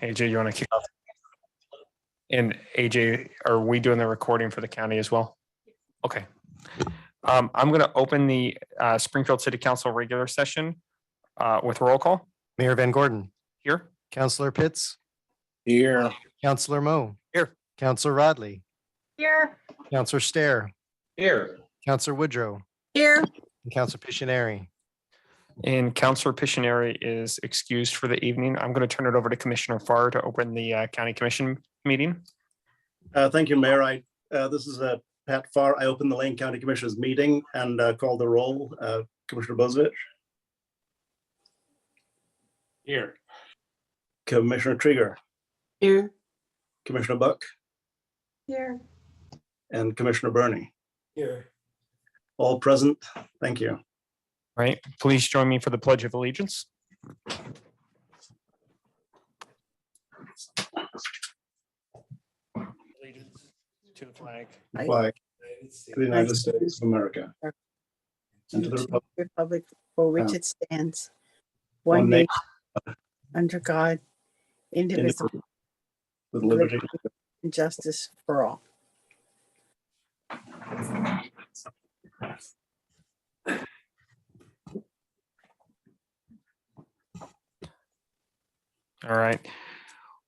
AJ, you want to kick off? And AJ, are we doing the recording for the county as well? Okay. I'm going to open the Springfield City Council regular session with roll call. Mayor Van Gordon. Here. Councillor Pitts. Here. Councillor Moe. Here. Councillor Rodley. Here. Councillor Stair. Here. Councillor Woodrow. Here. And Councillor Pictionary. And Councillor Pictionary is excused for the evening. I'm going to turn it over to Commissioner Farr to open the County Commission meeting. Thank you, Mayor. This is Pat Farr. I open the Lane County Commissioners meeting and call the roll. Commissioner Bozovich. Here. Commissioner Trigger. Here. Commissioner Buck. Here. And Commissioner Burney. Here. All present. Thank you. All right. Please join me for the Pledge of Allegiance. Allegiance to the flag. Flag of the United States of America. And to the Republic for which it stands, One one nation, nation, under God, indivisible, with liberty. and justice for all. All right.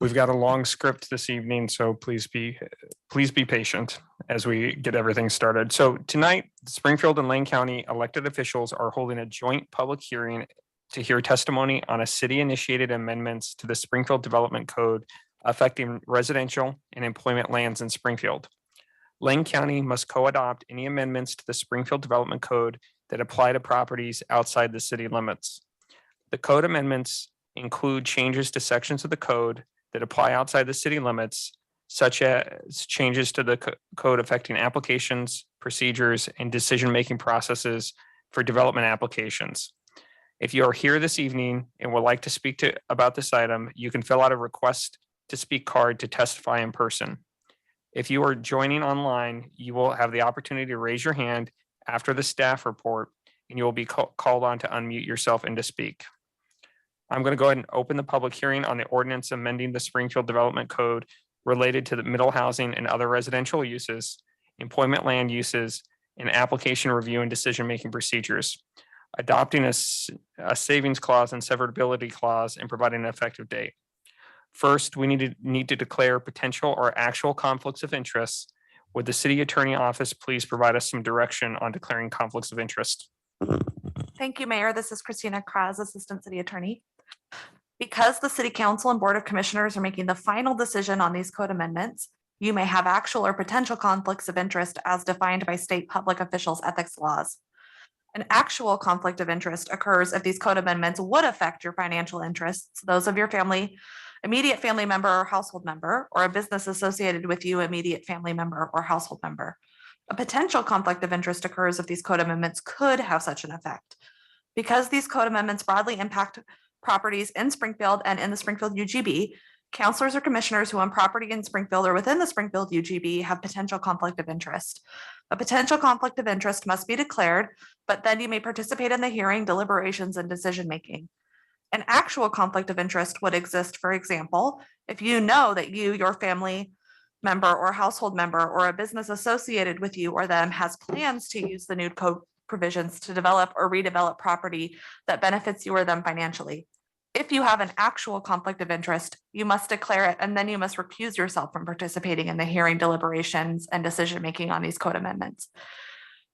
We've got a long script this evening, so please be patient as we get everything started. So tonight, Springfield and Lane County elected officials are holding a joint public hearing to hear testimony on a city-initiated amendments to the Springfield Development Code affecting residential and employment lands in Springfield. Lane County must co-adopt any amendments to the Springfield Development Code that apply to properties outside the city limits. The code amendments include changes to sections of the code that apply outside the city limits, such as changes to the code affecting applications, procedures, and decision-making processes for development applications. If you are here this evening and would like to speak about this item, you can fill out a request to speak card to testify in person. If you are joining online, you will have the opportunity to raise your hand after the staff report, and you will be called on to unmute yourself and to speak. I'm going to go ahead and open the public hearing on the ordinance amending the Springfield Development Code related to the middle housing and other residential uses, employment land uses, and application review and decision-making procedures, adopting a savings clause and severability clause and providing an effective date. First, we need to declare potential or actual conflicts of interest. Would the city attorney office please provide us some direction on declaring conflicts of interest? Thank you, Mayor. This is Christina Kraz, Assistant City Attorney. Because the City Council and Board of Commissioners are making the final decision on these code amendments, you may have actual or potential conflicts of interest as defined by state public officials' ethics laws. An actual conflict of interest occurs if these code amendments would affect your financial interests, those of your family, immediate family member or household member, or a business associated with you, immediate family member or household member. A potential conflict of interest occurs if these code amendments could have such an effect. Because these code amendments broadly impact properties in Springfield and in the Springfield UGB, councilors or commissioners who own property in Springfield or within the Springfield UGB have potential conflict of interest. A potential conflict of interest must be declared, but then you may participate in the hearing, deliberations, and decision-making. An actual conflict of interest would exist, for example, if you know that you, your family member or household member, or a business associated with you or them has plans to use the new code provisions to develop or redevelop property that benefits you or them financially. If you have an actual conflict of interest, you must declare it, and then you must recuse yourself from participating in the hearing, deliberations, and decision-making on these code amendments.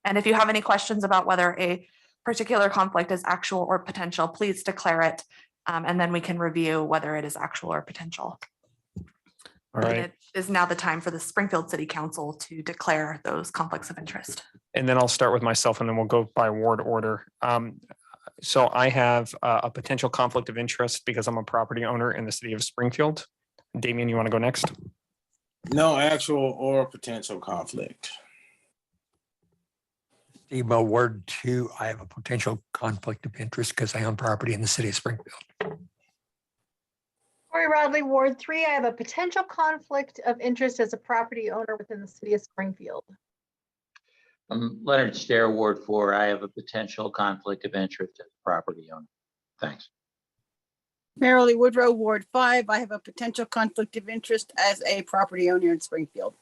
And if you have any questions about whether a particular conflict is actual or potential, please declare it, and then we can review whether it is actual or potential. All right. And it is now the time for the Springfield City Council to declare those conflicts of interest. And then I'll start with myself and then we'll go by ward order. So I have a potential conflict of interest because I'm a property owner in the city of Springfield. Damien, you want to go next? No actual or potential conflict. Steve Mo, Ward 2, I have a potential conflict of interest because I own property in the city of Springfield. Corey Rodley, Ward 3, I have a potential conflict of interest as a property owner within the city of Springfield. Leonard Stair, Ward 4, I have a potential conflict of interest as a property owner. Thanks. Merrily Woodrow, Ward 5. I have a potential conflict of interest as a property owner in Springfield.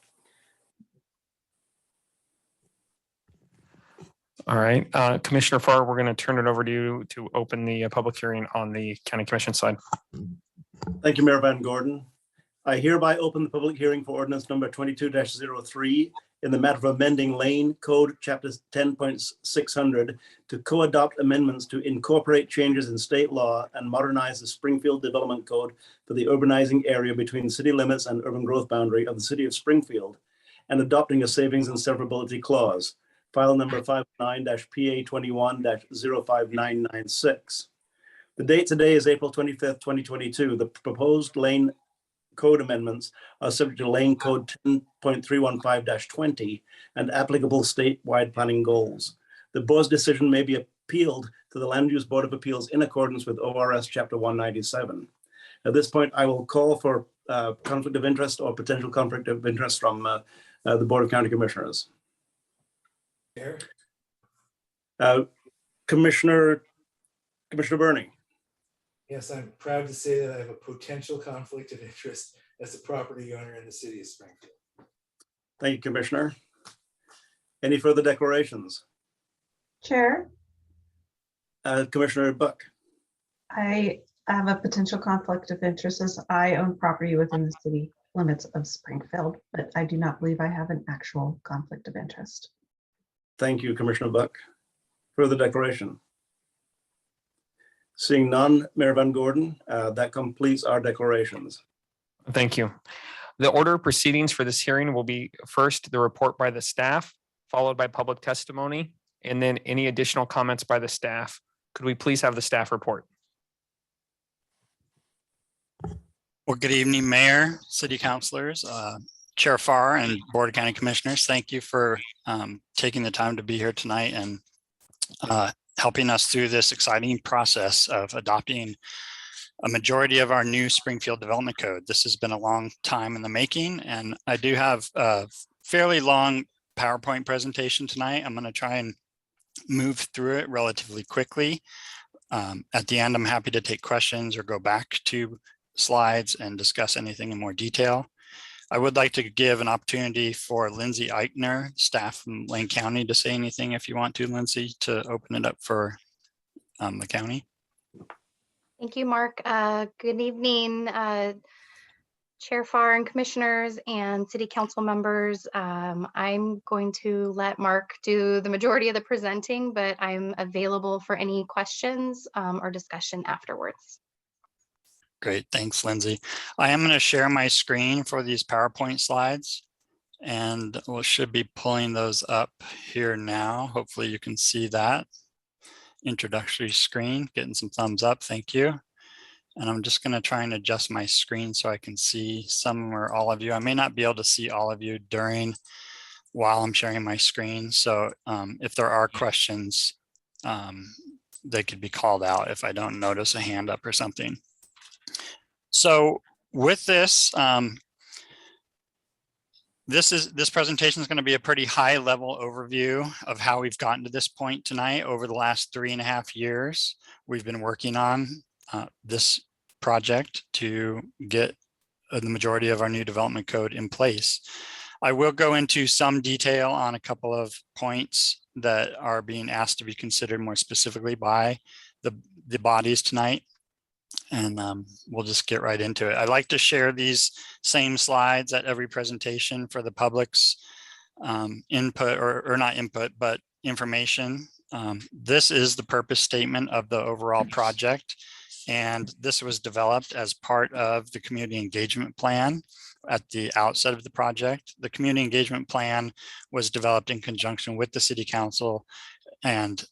All right, Commissioner Farr, we're going to turn it over to you to open the public hearing on the county commission side. Thank you, Mayor Van Gordon. I hereby open the public hearing for ordinance number 22-03 in the matter of amending Lane Code Chapter 10.600 to co-adopt amendments to incorporate changes in state law and modernize the Springfield Development Code for the urbanizing area between city limits and urban growth boundary of the city of Springfield, and adopting a savings and severability clause, file number 59-PA21-05996. The date today is April 25th, 2022. The proposed Lane Code amendments are subject to Lane Code 10.315-20 and applicable statewide planning goals. The board's decision may be appealed to the Land Use Board of Appeals in accordance with ORS Chapter 197. At this point, I will call for conflict of interest or potential conflict of interest from the Board of County Commissioners. Commissioner Burney. Yes, I'm proud to say that I have a potential conflict of interest as a property owner in the city of Springfield. Thank you, Commissioner. Any further declarations? Chair, Commissioner Buck. I have a potential conflict of interest as I own property within the city limits of Springfield, but I do not believe I have an actual conflict of interest. Thank you, Commissioner Buck. Further declaration? Seeing none, Mayor Van Gordon, that completes our declarations. Thank you. The order of proceedings for this hearing will be first the report by the staff, followed by public testimony, and then any additional comments by the staff. Could we please have the staff report? Well, good evening, Mayor, City Councilors, Chair Farr, and Board of County Commissioners. Thank you for taking the time to be here tonight and helping us through this exciting process of adopting a majority of our new Springfield Development Code. This has been a long time in the making, and I do have a fairly long PowerPoint presentation tonight. I'm going to try and move through it relatively quickly. At the end, I'm happy to take questions or go back to slides and discuss anything in more detail. I would like to give an opportunity for Lindsay Eichner, staff from Lane County, to say anything if you want to, Lindsay, to open it up for the county. Thank you, Mark. Good evening, Chair Farr and Commissioners and City Council members. I'm going to let Mark do the majority of the presenting, but I'm available for any questions or discussion afterwards. Great, thanks, Lindsay. I am going to share my screen for these PowerPoint slides, and we should be pulling those up here now. Hopefully you can see that introductory screen, getting some thumbs up, thank you. And I'm just going to try and adjust my screen so I can see some or all of you. I may not be able to see all of you while I'm sharing my screen. So if there are questions, they could be called out if I don't notice a hand up or something. So with this, this presentation is going to be a pretty high level overview of how we've gotten to this point tonight. Over the last 3.5 years, we've been working on this project to get the majority of our new development code in place. I will go into some detail on a couple of points that are being asked to be considered more specifically by the bodies tonight. And we'll just get right into it. I like to share these same slides at every presentation for the public's input or not input, but information. This is the purpose statement of the overall project. And this was developed as part of the community engagement plan at the outset of the project. The community engagement plan was developed in conjunction with the City Council and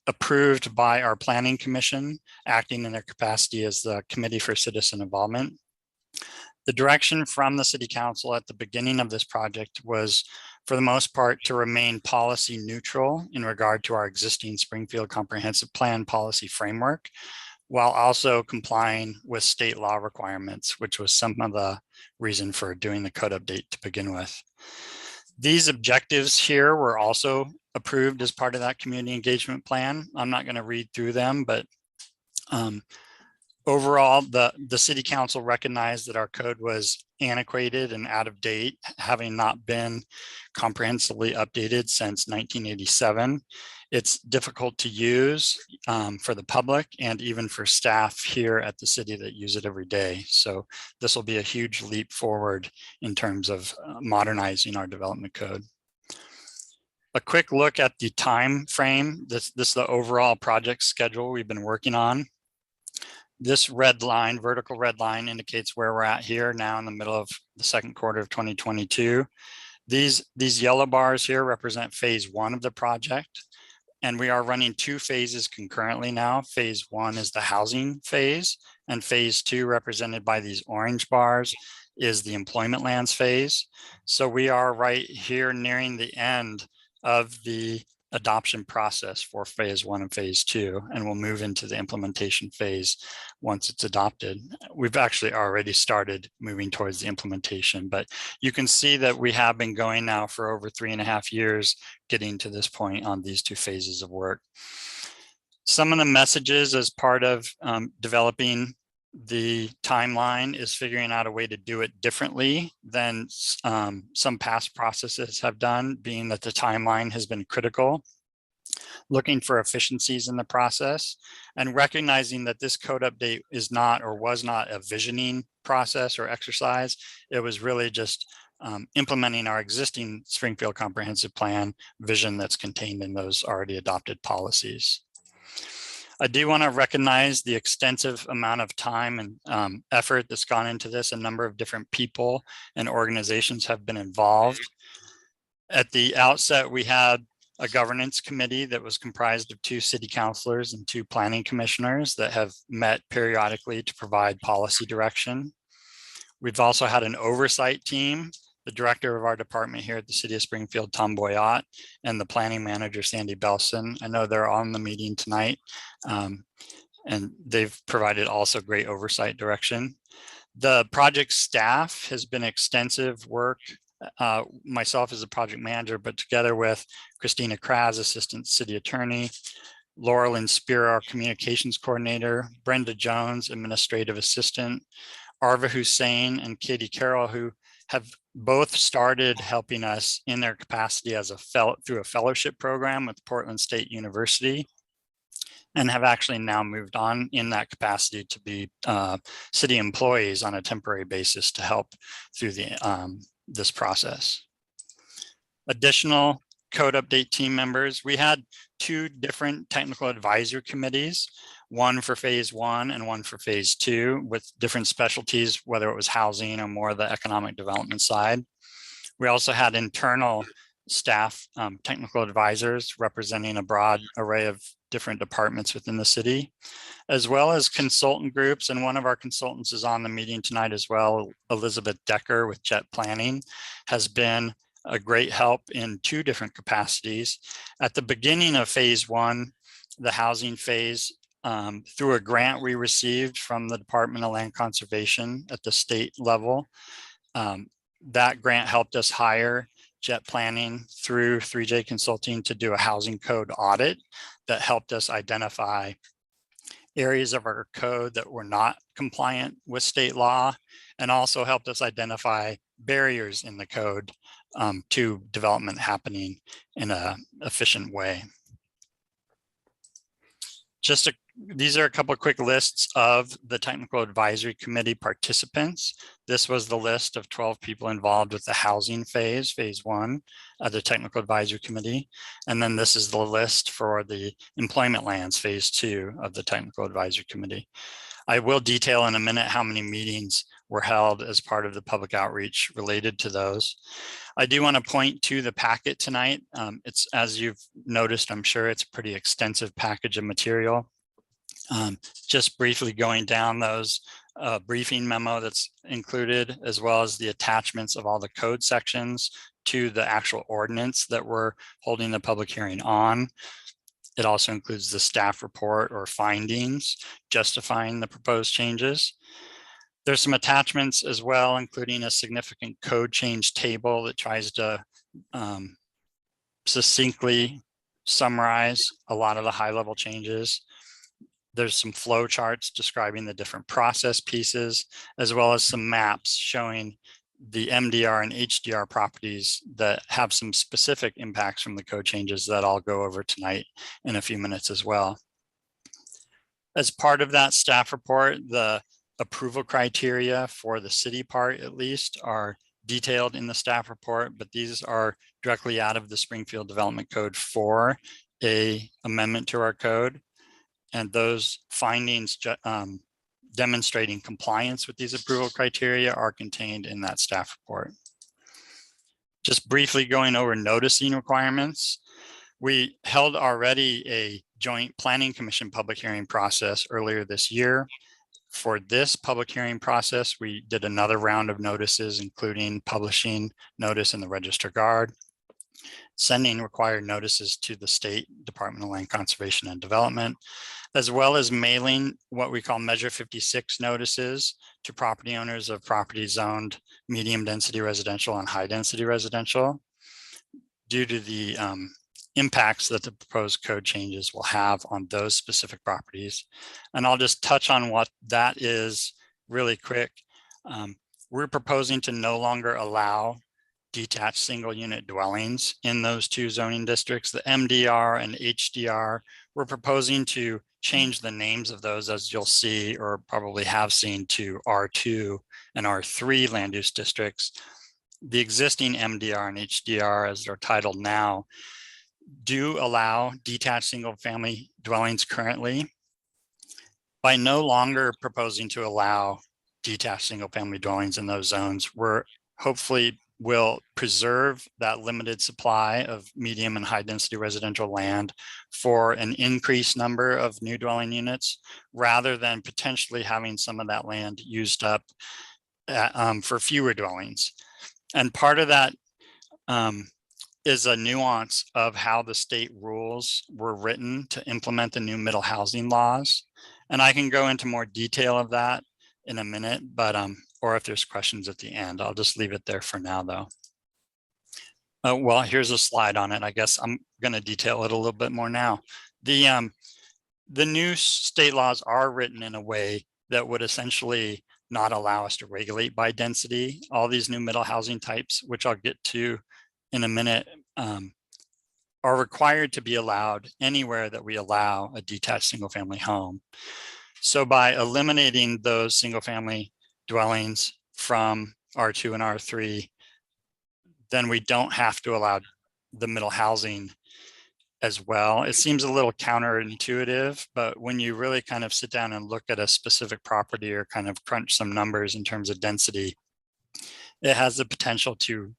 approved by our planning commission, acting in their capacity as the Committee for Citizen Involvement. The direction from the City Council at the beginning of this project was, for the most part, to remain policy neutral in regard to our existing Springfield Comprehensive Plan policy framework, while also complying with state law requirements, which was some of the reason for doing the code update to begin with. These objectives here were also approved as part of that community engagement plan. I'm not going to read through them, but Overall, the city council recognized that our code was antiquated and out of date, having not been comprehensively updated since 1987. It's difficult to use for the public and even for staff here at the city that use it every day. So this will be a huge leap forward in terms of modernizing our development code. A quick look at the time frame. This is the overall project schedule we've been working on. This red line, vertical red line, indicates where we're at here now in the middle of the second quarter of 2022. These yellow bars here represent phase 1 of the project. And we are running 2 phases concurrently now. Phase 1 is the housing phase, and phase 2, represented by these orange bars, is the employment lands phase. So we are right here nearing the end of the adoption process for phase 1 and phase 2, and we'll move into the implementation phase once it's adopted. We've actually already started moving towards the implementation, but you can see that we have been going now for over 3.5 years, getting to this point on these 2 phases of work. Some of the messages as part of developing the timeline is figuring out a way to do it differently than some past processes have done, being that the timeline has been critical, looking for efficiencies in the process, and recognizing that this code update is not or was not a visioning process or exercise. It was really just implementing our existing Springfield Comprehensive Plan vision that's contained in those already adopted policies. I do want to recognize the extensive amount of time and effort that's gone into this. A number of different people and organizations have been involved. At the outset, we had a governance committee that was comprised of 2 city councilors and 2 planning commissioners that have met periodically to provide policy direction. We've also had an oversight team, the director of our department here at the city of Springfield, Tom Boyott, and the planning manager, Sandy Belson. I know they're on the meeting tonight, and they've provided also great oversight direction. The project staff has been extensive work. Myself as a project manager, but together with Christina Kraz, assistant city attorney, Laurel and Spear, our communications coordinator, Brenda Jones, administrative assistant, Arva Hussein and Katie Carroll, who have both started helping us in their capacity as through a fellowship program with Portland State University, and have actually now moved on in that capacity to be city employees on a temporary basis to help through this process. Additional code update team members, we had 2 different technical advisory committees, one for phase 1 and one for phase 2, with different specialties, whether it was housing or more of the economic development side. We also had internal staff, technical advisors representing a broad array of different departments within the city, as well as consultant groups. And one of our consultants is on the meeting tonight as well. Elizabeth Decker with Jet Planning has been a great help in 2 different capacities. At the beginning of phase 1, the housing phase, through a grant we received from the Department of Land Conservation at the state level, that grant helped us hire Jet Planning through 3J Consulting to do a housing code audit that helped us identify areas of our code that were not compliant with state law, and also helped us identify barriers in the code to development happening in an efficient way. These are a couple of quick lists of the technical advisory committee participants. This was the list of 12 people involved with the housing phase, phase 1 of the technical advisory committee. And then this is the list for the employment lands, phase 2 of the technical advisory committee. I will detail in a minute how many meetings were held as part of the public outreach related to those. I do want to point to the packet tonight. It's, as you've noticed, I'm sure it's a pretty extensive package of material. Just briefly going down those, briefing memo that's included, as well as the attachments of all the code sections to the actual ordinance that we're holding the public hearing on. It also includes the staff report or findings justifying the proposed changes. There's some attachments as well, including a significant code change table that tries to succinctly summarize a lot of the high level changes. There's some flow charts describing the different process pieces, as well as some maps showing the MDR and HDR properties that have some specific impacts from the code changes that I'll go over tonight in a few minutes as well. As part of that staff report, the approval criteria for the city part, at least, are detailed in the staff report, but these are directly out of the Springfield Development Code for a amendment to our code. And those findings demonstrating compliance with these approval criteria are contained in that staff report. Just briefly going over noticing requirements. We held already a joint planning commission public hearing process earlier this year. For this public hearing process, we did another round of notices, including publishing notice in the Register Guard, sending required notices to the State Department of Land Conservation and Development, as well as mailing what we call Measure 56 notices to property owners of property zoned medium density residential and high density residential, due to the impacts that the proposed code changes will have on those specific properties. And I'll just touch on what that is really quick. We're proposing to no longer allow detached single unit dwellings in those two zoning districts, the MDR and HDR. We're proposing to change the names of those, as you'll see, or probably have seen, to R2 and R3 land use districts. The existing MDR and HDR, as they're titled now, do allow detached single family dwellings currently. By no longer proposing to allow detached single family dwellings in those zones, we're hopefully will preserve that limited supply of medium and high density residential land for an increased number of new dwelling units, rather than potentially having some of that land used up for fewer dwellings. And part of that is a nuance of how the state rules were written to implement the new middle housing laws. And I can go into more detail of that in a minute, but or if there's questions at the end, I'll just leave it there for now though. Well, here's a slide on it. I guess I'm going to detail it a little bit more now. The new state laws are written in a way that would essentially not allow us to regulate by density. All these new middle housing types, which I'll get to in a minute, are required to be allowed anywhere that we allow a detached single family home. So by eliminating those single family dwellings from R2 and R3, then we don't have to allow the middle housing as well. It seems a little counterintuitive, but when you really kind of sit down and look at a specific property or kind of crunch some numbers in terms of density, it has the potential to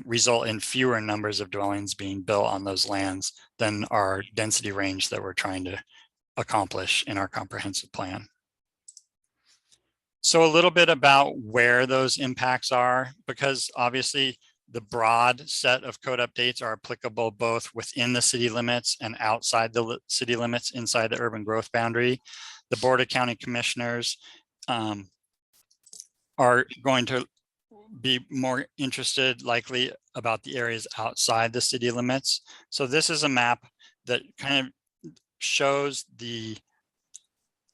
result in fewer numbers of dwellings being built on those lands than our density range that we're trying to accomplish in our comprehensive plan. So a little bit about where those impacts are, because obviously the broad set of code updates are applicable both within the city limits and outside the city limits inside the urban growth boundary. The Board of County Commissioners are going to be more interested likely about the areas outside the city limits. So this is a map that kind of shows the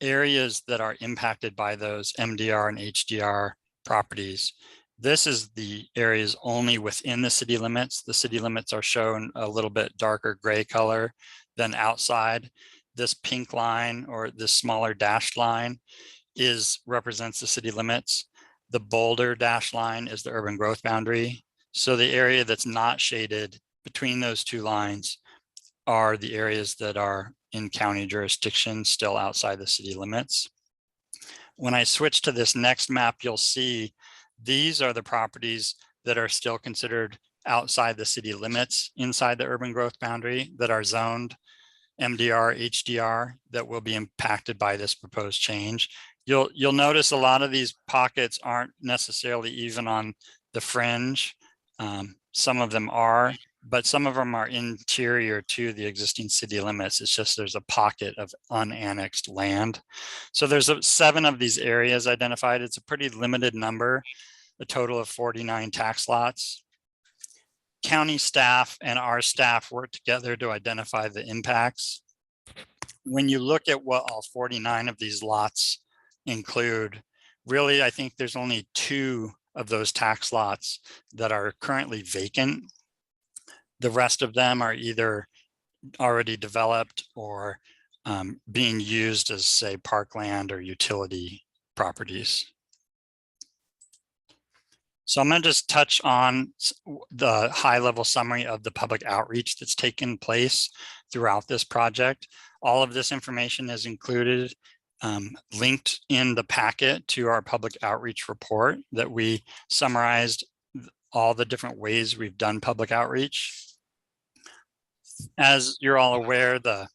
areas that are impacted by those MDR and HDR properties. This is the areas only within the city limits. The city limits are shown a little bit darker gray color than outside. This pink line, or this smaller dashed line, represents the city limits. The bolder dashed line is the urban growth boundary. So the area that's not shaded between those two lines are the areas that are in county jurisdiction, still outside the city limits. When I switch to this next map, you'll see these are the properties that are still considered outside the city limits inside the urban growth boundary that are zoned MDR, HDR, that will be impacted by this proposed change. You'll notice a lot of these pockets aren't necessarily even on the fringe. Some of them are, but some of them are interior to the existing city limits. It's just there's a pocket of unannexed land. So there's 7 of these areas identified. It's a pretty limited number, a total of 49 tax lots. County staff and our staff work together to identify the impacts. when you look at what all 49 of these lots include, really, I think there's only 2 of those tax lots that are currently vacant. The rest of them are either already developed or being used as, say, parkland or utility properties. So I'm going to just touch on the high-level summary of the public outreach that's taken place throughout this project. All of this information is included, linked in the packet to our public outreach report that we summarized all the different ways we've done public outreach. As you're all aware, the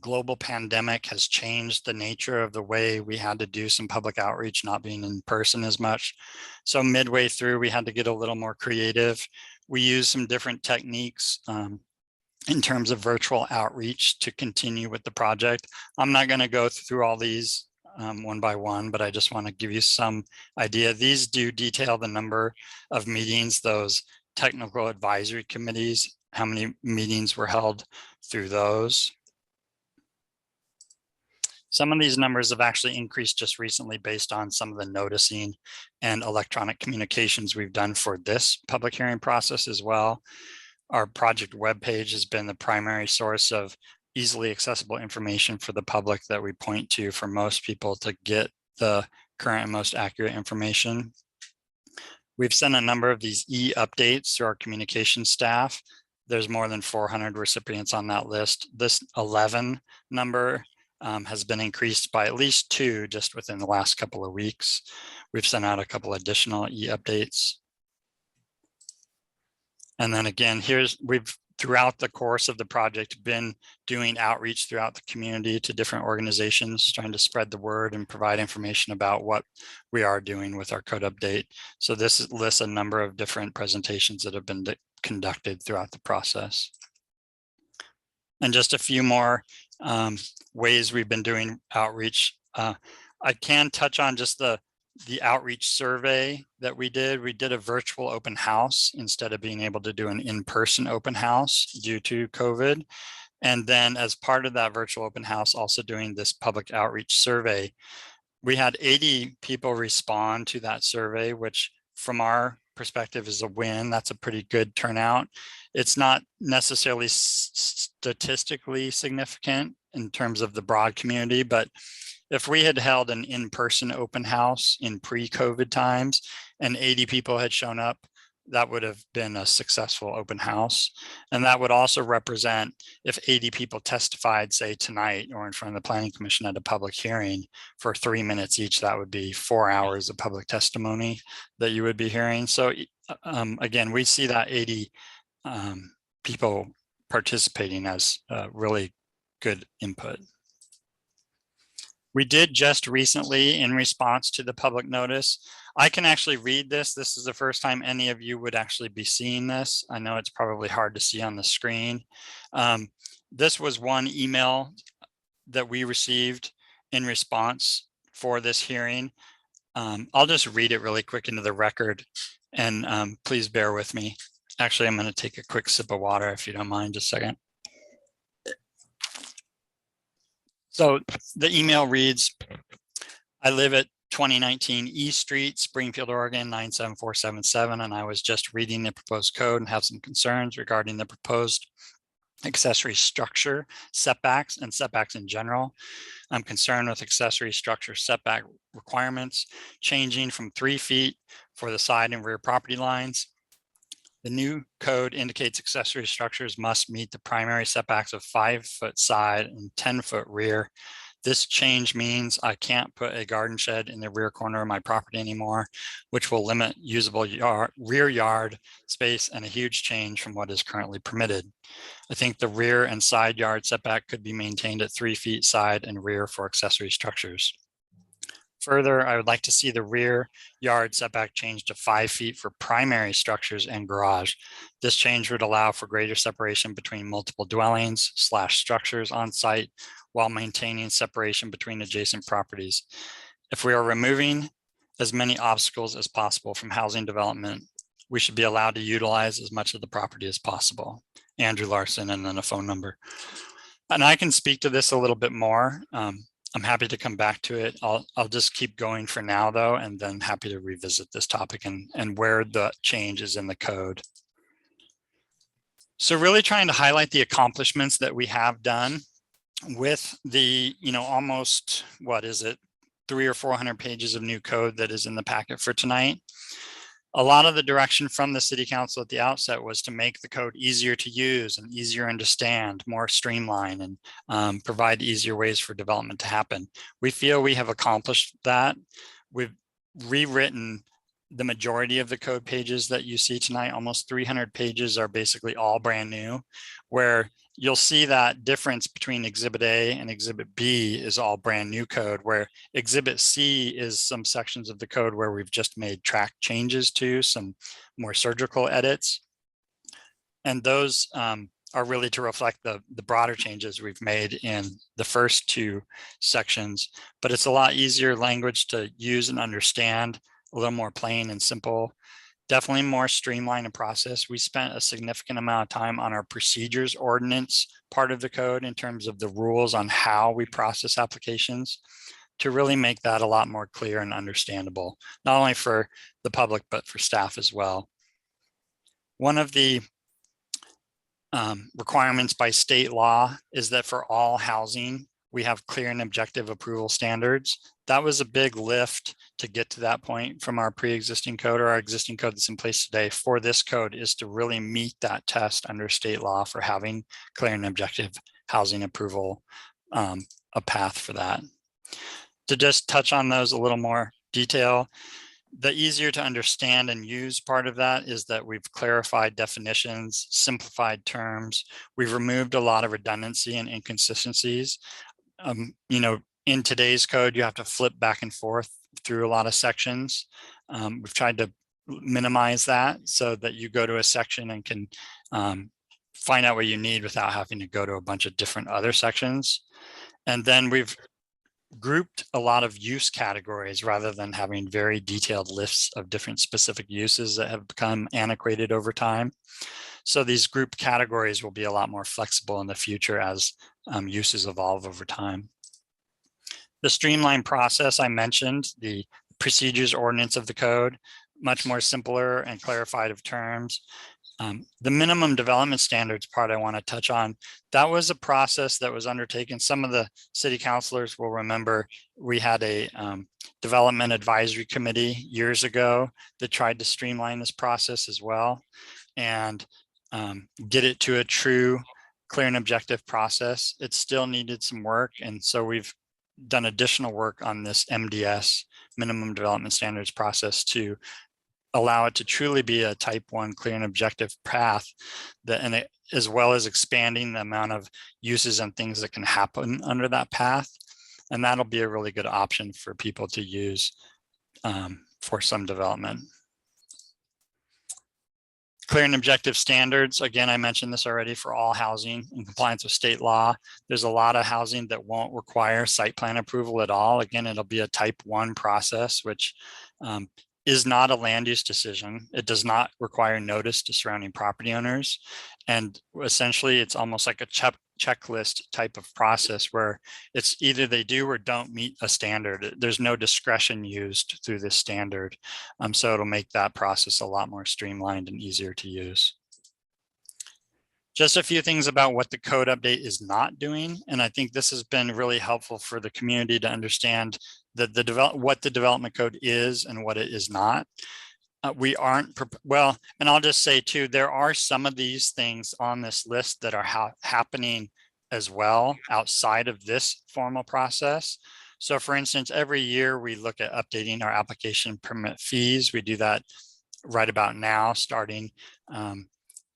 global pandemic has changed the nature of the way we had to do some public outreach, not being in person as much. So midway through, we had to get a little more creative. We used some different techniques in terms of virtual outreach to continue with the project. I'm not going to go through all these one by one, but I just want to give you some idea. These do detail the number of meetings, those technical advisory committees, how many meetings were held through those. Some of these numbers have actually increased just recently based on some of the noticing and electronic communications we've done for this public hearing process as well. Our project webpage has been the primary source of easily accessible information for the public that we point to for most people to get the current and most accurate information. We've sent a number of these e-updates to our communication staff. There's more than 400 recipients on that list. This 11 number has been increased by at least 2 just within the last couple of weeks. We've sent out a couple additional e-updates. And then again, we've throughout the course of the project been doing outreach throughout the community to different organizations, trying to spread the word and provide information about what we are doing with our code update. So this lists a number of different presentations that have been conducted throughout the process. And just a few more ways we've been doing outreach. I can touch on just the outreach survey that we did. We did a virtual open house instead of being able to do an in-person open house due to COVID. And then as part of that virtual open house, also doing this public outreach survey, we had 80 people respond to that survey, which from our perspective is a win. That's a pretty good turnout. It's not necessarily statistically significant in terms of the broad community, but if we had held an in-person open house in pre-COVID times and 80 people had shown up, that would have been a successful open house. And that would also represent if 80 people testified, say tonight or in front of the Planning Commission at a public hearing for 3 minutes each, that would be 4 hours of public testimony that you would be hearing. So again, we see that 80 people participating as really good input. We did just recently, in response to the public notice, I can actually read this. This is the first time any of you would actually be seeing this. I know it's probably hard to see on the screen. This was one email that we received in response for this hearing. I'll just read it really quick into the record and please bear with me. Actually, I'm going to take a quick sip of water if you don't mind, just a second. So the email reads, I live at 2019 East Street, Springfield, Oregon, 97477, and I was just reading the proposed code and have some concerns regarding the proposed accessory structure setbacks and setbacks in general. I'm concerned with accessory structure setback requirements changing from 3 feet for the side and rear property lines. The new code indicates accessory structures must meet the primary setbacks of 5-foot side and 10-foot rear. This change means I can't put a garden shed in the rear corner of my property anymore, which will limit usable rear yard space and a huge change from what is currently permitted. I think the rear and side yard setback could be maintained at 3 feet side and rear for accessory structures. Further, I would like to see the rear yard setback changed to 5 feet for primary structures and garage. This change would allow for greater separation between multiple dwellings / structures on site while maintaining separation between adjacent properties. If we are removing as many obstacles as possible from housing development, we should be allowed to utilize as much of the property as possible. Andrew Larson, and then a phone number. And I can speak to this a little bit more. I'm happy to come back to it. I'll just keep going for now though, and then happy to revisit this topic and where the change is in the code. So really trying to highlight the accomplishments that we have done with the, almost, what is it, 300 or 400 pages of new code that is in the packet for tonight. A lot of the direction from the city council at the outset was to make the code easier to use and easier to understand, more streamlined, and provide easier ways for development to happen. We feel we have accomplished that. We've rewritten the majority of the code pages that you see tonight. Almost 300 pages are basically all brand new, where you'll see that difference between Exhibit A and Exhibit B is all brand new code, where Exhibit C is some sections of the code where we've just made track changes to, some more surgical edits. And those are really to reflect the broader changes we've made in the first two sections, but it's a lot easier language to use and understand, a little more plain and simple. Definitely more streamlined process. We spent a significant amount of time on our procedures ordinance part of the code in terms of the rules on how we process applications to really make that a lot more clear and understandable, not only for the public, but for staff as well. One of the requirements by state law is that for all housing, we have clear and objective approval standards. That was a big lift to get to that point from our pre-existing code, or our existing code that's in place today for this code, is to really meet that test under state law for having clear and objective housing approval, a path for that. To just touch on those a little more detail, the easier to understand and use part of that is that we've clarified definitions, simplified terms. We've removed a lot of redundancy and inconsistencies. In today's code, you have to flip back and forth through a lot of sections. We've tried to minimize that so that you go to a section and can find out what you need without having to go to a bunch of different other sections. And then we've grouped a lot of use categories rather than having very detailed lists of different specific uses that have become antiquated over time. So these group categories will be a lot more flexible in the future as uses evolve over time. The streamlined process I mentioned, the procedures ordinance of the code, much more simpler and clarified of terms. The minimum development standards part I want to touch on, that was a process that was undertaken. Some of the city councilors will remember we had a development advisory committee years ago that tried to streamline this process as well and get it to a true clear and objective process. It still needed some work, and so we've done additional work on this MDS, minimum development standards process, to allow it to truly be a type 1 clear and objective path, as well as expanding the amount of uses and things that can happen under that path. And that'll be a really good option for people to use for some development. Clear and objective standards. Again, I mentioned this already, for all housing in compliance with state law. There's a lot of housing that won't require site plan approval at all. Again, it'll be a type 1 process, which is not a land use decision. It does not require notice to surrounding property owners. And essentially, it's almost like a checklist type of process where it's either they do or don't meet a standard. There's no discretion used through this standard. So it'll make that process a lot more streamlined and easier to use. Just a few things about what the code update is not doing. And I think this has been really helpful for the community to understand what the development code is and what it is not. We aren't, well, and I'll just say too, there are some of these things on this list that are happening as well outside of this formal process. So for instance, every year we look at updating our application permit fees. We do that right about now, starting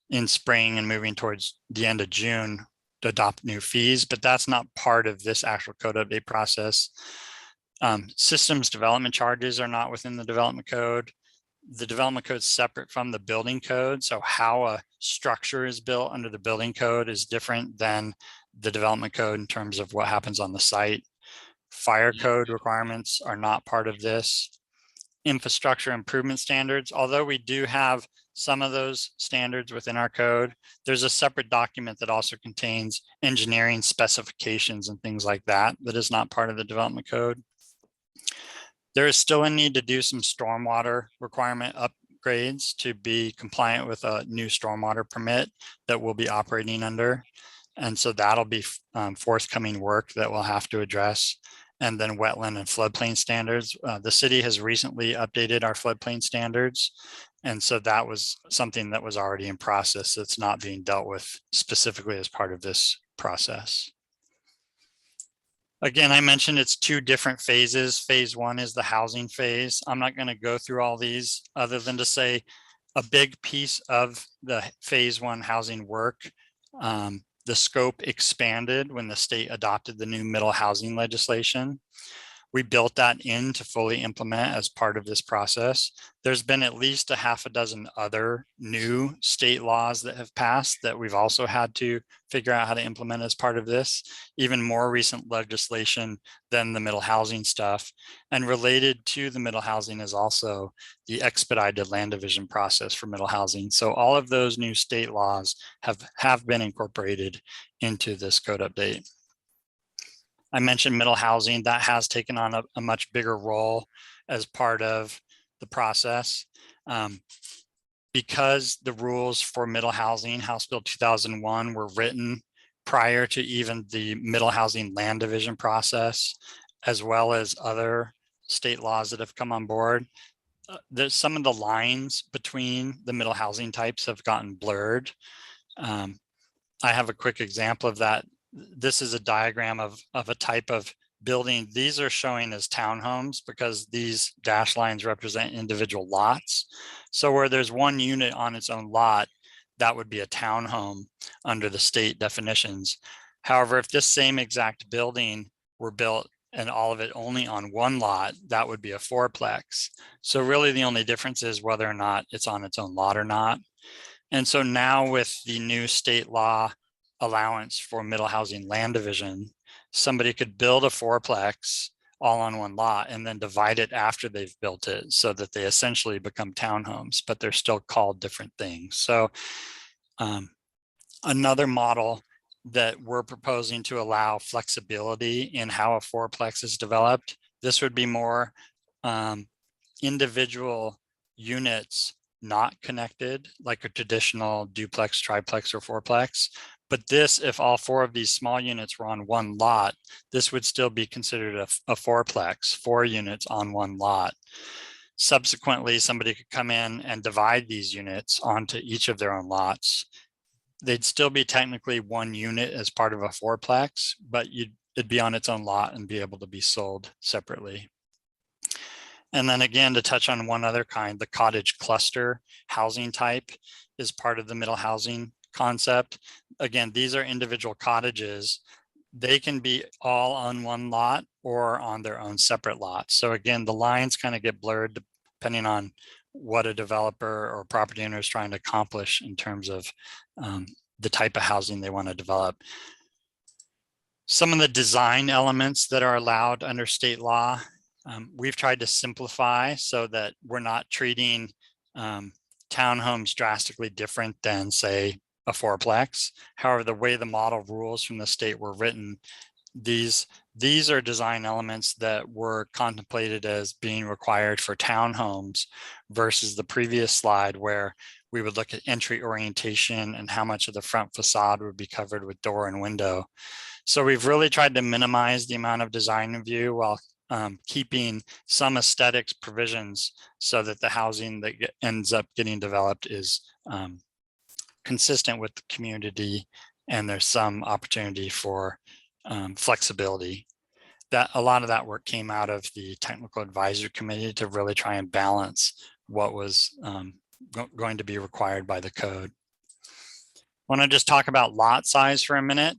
in spring and moving towards the end of June to adopt new fees, but that's not part of this actual code update process. Systems development charges are not within the development code. The development code is separate from the building code. So how a structure is built under the building code is different than the development code in terms of what happens on the site. Fire code requirements are not part of this. infrastructure improvement standards. Although we do have some of those standards within our code, there's a separate document that also contains engineering specifications and things like that that is not part of the development code. There is still a need to do some stormwater requirement upgrades to be compliant with a new stormwater permit that we'll be operating under. And so that'll be forthcoming work that we'll have to address. And then wetland and floodplain standards. The city has recently updated our floodplain standards. And so that was something that was already in process that's not being dealt with specifically as part of this process. Again, I mentioned it's 2 different phases. Phase 1 is the housing phase. I'm not going to go through all these other than to say a big piece of the phase 1 housing work. The scope expanded when the state adopted the new middle housing legislation. We built that in to fully implement as part of this process. There's been at least a half a dozen other new state laws that have passed that we've also had to figure out how to implement as part of this. Even more recent legislation than the middle housing stuff. And related to the middle housing is also the expedited land division process for middle housing. So all of those new state laws have been incorporated into this code update. I mentioned middle housing, that has taken on a much bigger role as part of the process. Because the rules for middle housing, House Bill 2001, were written prior to even the middle housing land division process, as well as other state laws that have come on board. There's some of the lines between the middle housing types have gotten blurred. I have a quick example of that. This is a diagram of a type of building. These are showing as townhomes because these dash lines represent individual lots. So where there's one unit on its own lot, that would be a townhome under the state definitions. However, if this same exact building were built and all of it only on one lot, that would be a fourplex. So really the only difference is whether or not it's on its own lot or not. And so now with the new state law allowance for middle housing land division, somebody could build a fourplex all on one lot and then divide it after they've built it so that they essentially become townhomes, but they're still called different things. So another model that we're proposing to allow flexibility in how a fourplex is developed, this would be more individual units not connected like a traditional duplex, triplex, or fourplex. But this, if all 4 of these small units were on one lot, this would still be considered a fourplex, 4 units on one lot. Subsequently, somebody could come in and divide these units onto each of their own lots. They'd still be technically one unit as part of a fourplex, but it'd be on its own lot and be able to be sold separately. And then again, to touch on one other kind, the cottage cluster housing type is part of the middle housing concept. Again, these are individual cottages. They can be all on one lot or on their own separate lots. So again, the lines kind of get blurred depending on what a developer or property owner is trying to accomplish in terms of the type of housing they want to develop. Some of the design elements that are allowed under state law, we've tried to simplify so that we're not treating townhomes drastically different than, say, a fourplex. However, the way the model rules from the state were written, these are design elements that were contemplated as being required for townhomes versus the previous slide where we would look at entry orientation and how much of the front facade would be covered with door and window. So we've really tried to minimize the amount of design review while keeping some aesthetics provisions so that the housing that ends up getting developed is consistent with the community, and there's some opportunity for flexibility. That a lot of that work came out of the technical advisory committee to really try and balance what was going to be required by the code. I want to just talk about lot size for a minute.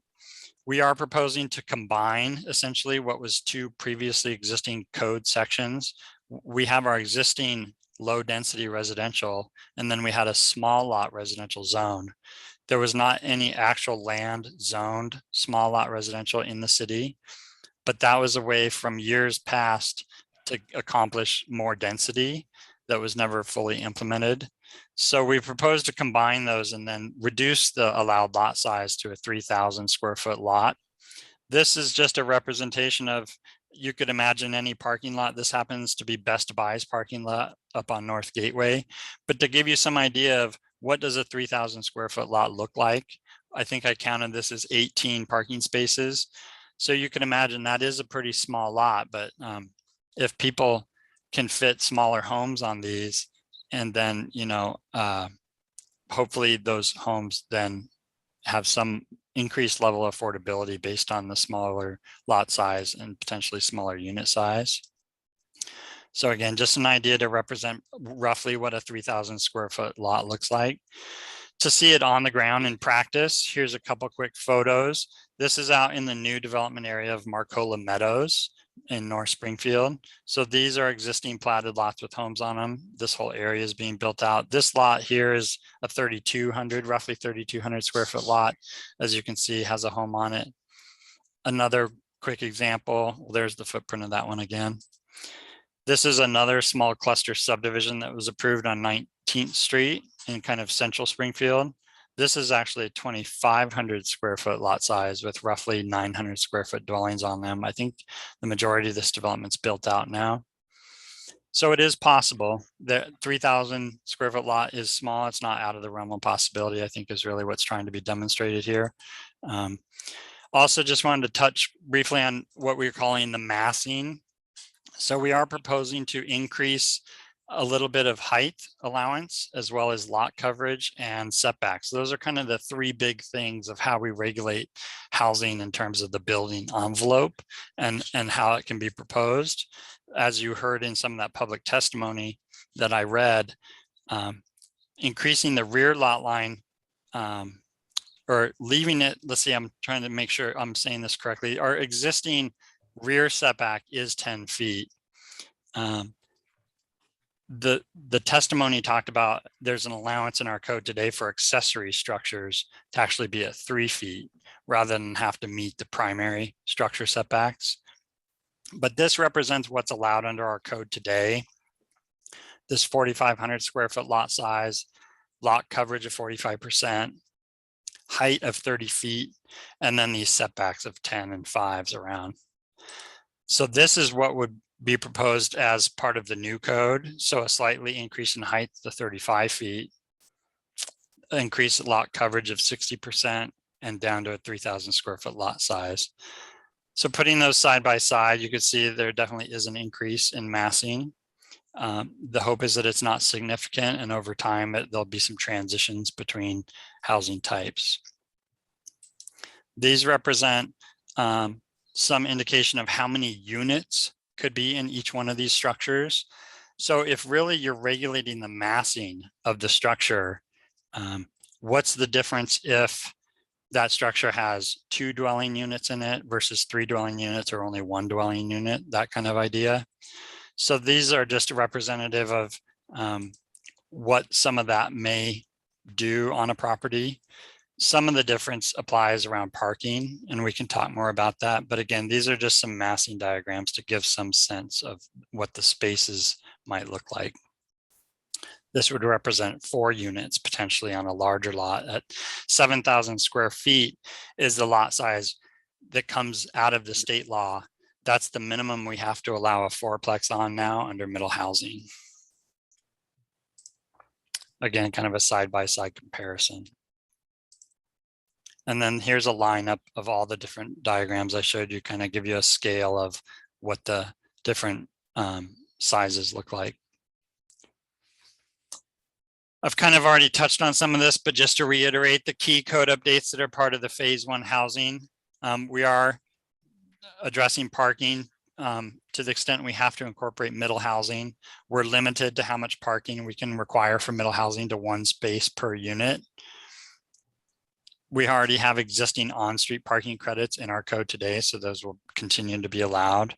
We are proposing to combine essentially what was 2 previously existing code sections. We have our existing low density residential, and then we had a small lot residential zone. There was not any actual land zoned small lot residential in the city, but that was a way from years past to accomplish more density that was never fully implemented. So we proposed to combine those and then reduce the allowed lot size to a 3,000 square foot lot. This is just a representation of, you could imagine any parking lot. This happens to be Best Buy's parking lot up on North Gateway. But to give you some idea of what does a 3,000 square foot lot look like, I think I counted this as 18 parking spaces. So you can imagine that is a pretty small lot, but if people can fit smaller homes on these, and then, you know, hopefully those homes then have some increased level of affordability based on the smaller lot size and potentially smaller unit size. So again, just an idea to represent roughly what a 3,000 square foot lot looks like. To see it on the ground in practice, here's a couple quick photos. This is out in the new development area of Marcola Meadows in North Springfield. So these are existing platted lots with homes on them. This whole area is being built out. This lot here is a roughly 3,200 square foot lot. As you can see, has a home on it. Another quick example, there's the footprint of that one again. This is another small cluster subdivision that was approved on 19th Street in kind of central Springfield. This is actually a 2,500 square foot lot size with roughly 900 square foot dwellings on them. I think the majority of this development's built out now. So it is possible. The 3,000 square foot lot is small. It's not out of the realm of possibility, I think, is really what's trying to be demonstrated here. Also just wanted to touch briefly on what we're calling the massing. So we are proposing to increase a little bit of height allowance as well as lot coverage and setbacks. Those are kind of the three big things of how we regulate housing in terms of the building envelope and how it can be proposed. As you heard in some of that public testimony that I read, increasing the rear lot line or leaving it, let's see, I'm trying to make sure I'm saying this correctly. Our existing rear setback is 10 feet. The testimony talked about there's an allowance in our code today for accessory structures to actually be at 3 feet rather than have to meet the primary structure setbacks. But this represents what's allowed under our code today. This 4,500 square foot lot size, lot coverage of 45%, height of 30 feet, and then these setbacks of 10 and 5s around. So this is what would be proposed as part of the new code. So a slightly increase in height to 35 feet, increase lot coverage of 60%, and down to a 3,000 square foot lot size. So putting those side by side, you could see there definitely is an increase in massing. The hope is that it's not significant, and over time there'll be some transitions between housing types. These represent some indication of how many units could be in each one of these structures. So if really you're regulating the massing of the structure, what's the difference if that structure has 2 dwelling units in it versus 3 dwelling units or only 1 dwelling unit, that kind of idea. So these are just representative of what some of that may do on a property. Some of the difference applies around parking, and we can talk more about that. But again, these are just some massing diagrams to give some sense of what the spaces might look like. This would represent 4 units potentially on a larger lot. At 7,000 square feet is the lot size that comes out of the state law. That's the minimum we have to allow a 4-plex on now under middle housing. Again, kind of a side-by-side comparison. And then here's a lineup of all the different diagrams I showed you, kind of give you a scale of what the different sizes look like. I've kind of already touched on some of this, but just to reiterate the key code updates that are part of the phase 1 housing, we are addressing parking to the extent we have to incorporate middle housing. We're limited to how much parking we can require for middle housing to 1 space per unit. We already have existing on-street parking credits in our code today, so those will continue to be allowed.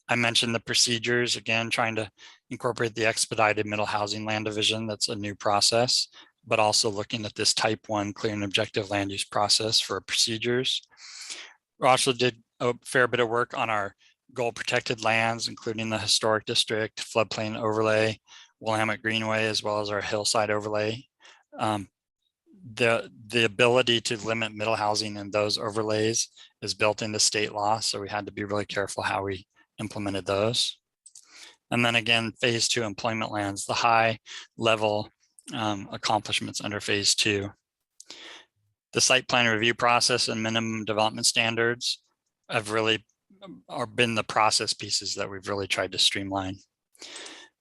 I mentioned the procedures, again, trying to incorporate the expedited middle housing land division. That's a new process, but also looking at this type 1 clear and objective land use process for procedures. We also did a fair bit of work on our goal protected lands, including the historic district, floodplain overlay, Willamette Greenway, as well as our hillside overlay. The ability to limit middle housing in those overlays is built into state law, so we had to be really careful how we implemented those. And then again, phase 2 employment lands, the high level accomplishments under phase 2. The site plan review process and minimum development standards have really been the process pieces that we've really tried to streamline.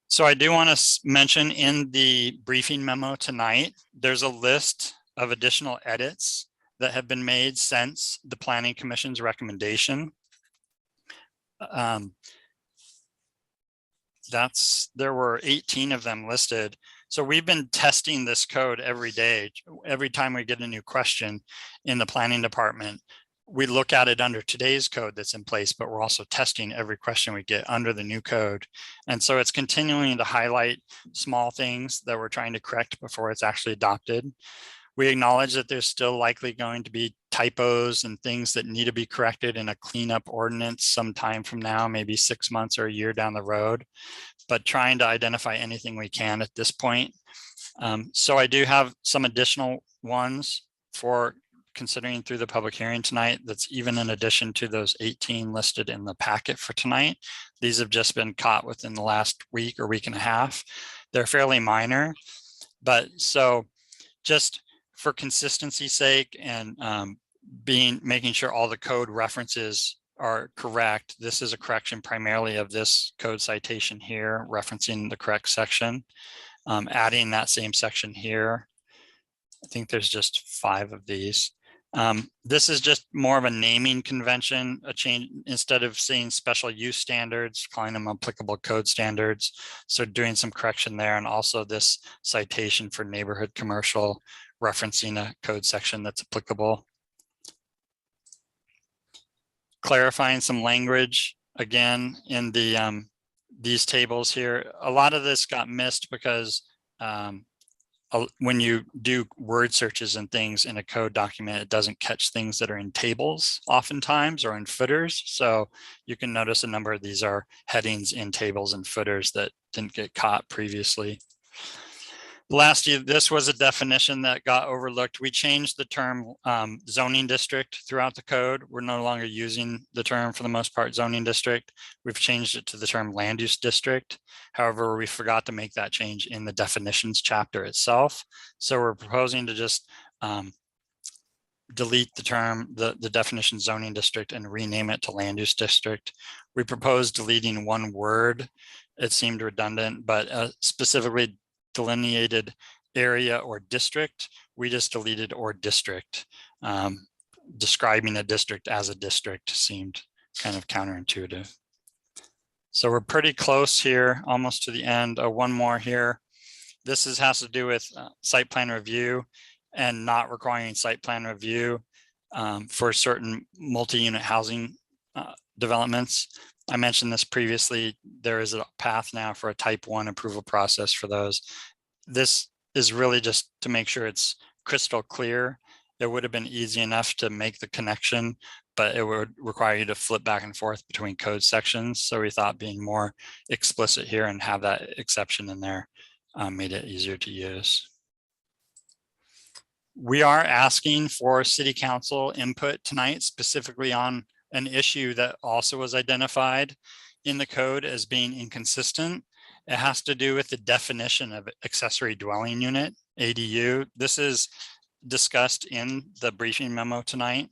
So I do want to mention in the briefing memo tonight, there's a list of additional edits that have been made since the Planning Commission's recommendation. There were 18 of them listed. So we've been testing this code every day. Every time we get a new question in the planning department, we look at it under today's code that's in place, but we're also testing every question we get under the new code. And so it's continuing to highlight small things that we're trying to correct before it's actually adopted. We acknowledge that there's still likely going to be typos and things that need to be corrected in a cleanup ordinance sometime from now, maybe 6 months or a year down the road, but trying to identify anything we can at this point. So I do have some additional ones for considering through the public hearing tonight. That's even in addition to those 18 listed in the packet for tonight. These have just been caught within the last week or week and a half. They're fairly minor, but so just for consistency's sake and making sure all the code references are correct, this is a correction primarily of this code citation here, referencing the correct section, adding that same section here. I think there's just 5 of these. This is just more of a naming convention, a change. Instead of saying special use standards, calling them applicable code standards. So doing some correction there, and also this citation for neighborhood commercial, referencing a code section that's applicable. Clarifying some language again in the these tables here. A lot of this got missed because when you do word searches and things in a code document, it doesn't catch things that are in tables oftentimes or in footers. So you can notice a number of these are headings in tables and footers that didn't get caught previously. Last year, this was a definition that got overlooked. We changed the term zoning district throughout the code. We're no longer using the term, for the most part, zoning district. We've changed it to the term land use district. However, we forgot to make that change in the definitions chapter itself. So we're proposing to just delete the term, the definition zoning district, and rename it to land use district. We proposed deleting one word. It seemed redundant, but specifically delineated area or district, we just deleted or district. Describing a district as a district seemed kind of counterintuitive. So we're pretty close here, almost to the end. One more here. This has to do with site plan review and not requiring site plan review for certain multi-unit housing developments. I mentioned this previously. There is a path now for a type 1 approval process for those. This is really just to make sure it's crystal clear. It would have been easy enough to make the connection, but it would require you to flip back and forth between code sections. So we thought being more explicit here and have that exception in there made it easier to use. We are asking for city council input tonight, specifically on an issue that also was identified in the code as being inconsistent. It has to do with the definition of accessory dwelling unit, ADU. This is discussed in the briefing memo tonight.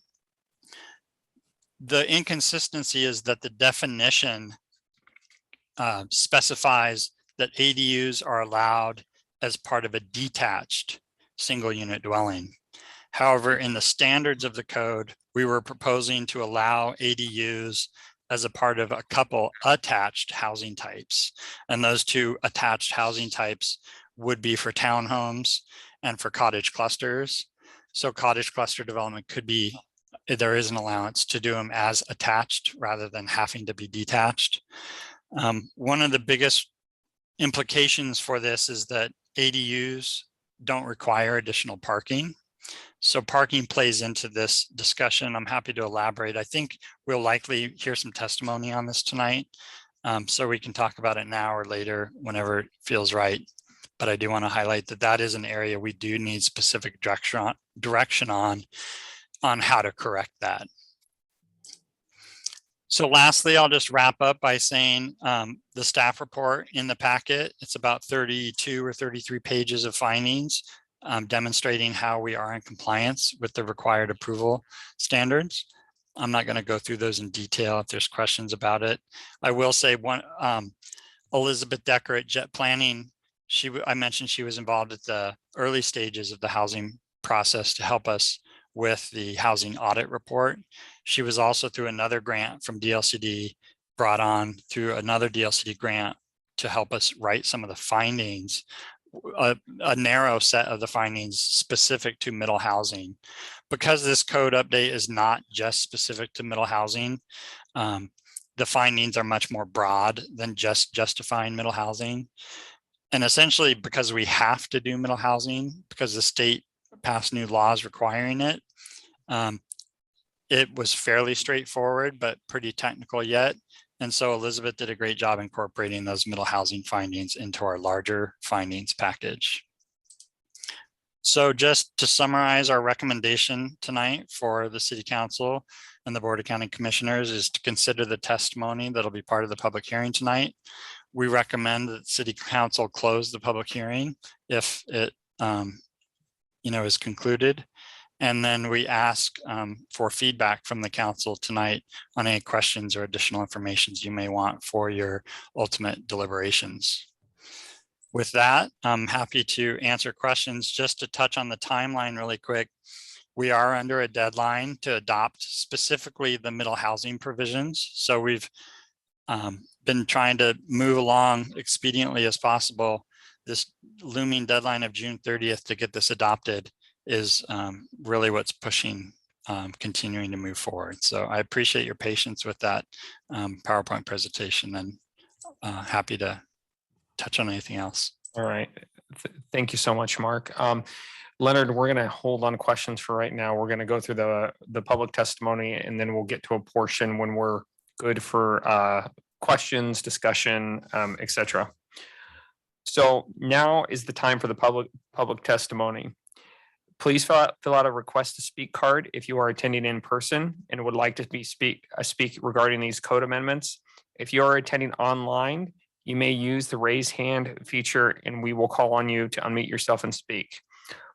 The inconsistency is that the definition specifies that ADUs are allowed as part of a detached single unit dwelling. However, in the standards of the code, we were proposing to allow ADUs as a part of a couple attached housing types. And those 2 attached housing types would be for townhomes and for cottage clusters. So cottage cluster development could be, there is an allowance to do them as attached rather than having to be detached. One of the biggest implications for this is that ADUs don't require additional parking. So parking plays into this discussion. I'm happy to elaborate. I think we'll likely hear some testimony on this tonight. So we can talk about it now or later, whenever it feels right. But I do want to highlight that that is an area we do need specific direction on how to correct that. So lastly, I'll just wrap up by saying the staff report in the packet, it's about 32 or 33 pages of findings demonstrating how we are in compliance with the required approval standards. I'm not going to go through those in detail if there's questions about it. I will say one, Elizabeth Decker at Jet Planning, I mentioned she was involved at the early stages of the housing process to help us with the housing audit report. She was also through another grant from DLCD, brought on through another DLCD grant to help us write some of the findings, a narrow set of the findings specific to middle housing. Because this code update is not just specific to middle housing, the findings are much more broad than just justifying middle housing. And essentially, because we have to do middle housing, because the state passed new laws requiring it, it was fairly straightforward, but pretty technical yet. And so Elizabeth did a great job incorporating those middle housing findings into our larger findings package. So just to summarize, our recommendation tonight for the City Council and the Board of County Commissioners is to consider the testimony that'll be part of the public hearing tonight. We recommend that City Council close the public hearing if it is concluded. And then we ask for feedback from the council tonight on any questions or additional information you may want for your ultimate deliberations. With that, I'm happy to answer questions. Just to touch on the timeline really quick, we are under a deadline to adopt specifically the middle housing provisions. So we've been trying to move along expediently as possible. This looming deadline of June 30th to get this adopted is really what's pushing continuing to move forward. So I appreciate your patience with that PowerPoint presentation, and happy to touch on anything else. All right. Thank you so much, Mark. Leonard, we're going to hold on questions for right now. We're going to go through the public testimony, and then we'll get to a portion when we're good for questions, discussion, etc. So now is the time for the public testimony. Please fill out a request to speak card if you are attending in person and would like to speak regarding these code amendments. If you are attending online, you may use the raise hand feature and we will call on you to unmute yourself and speak.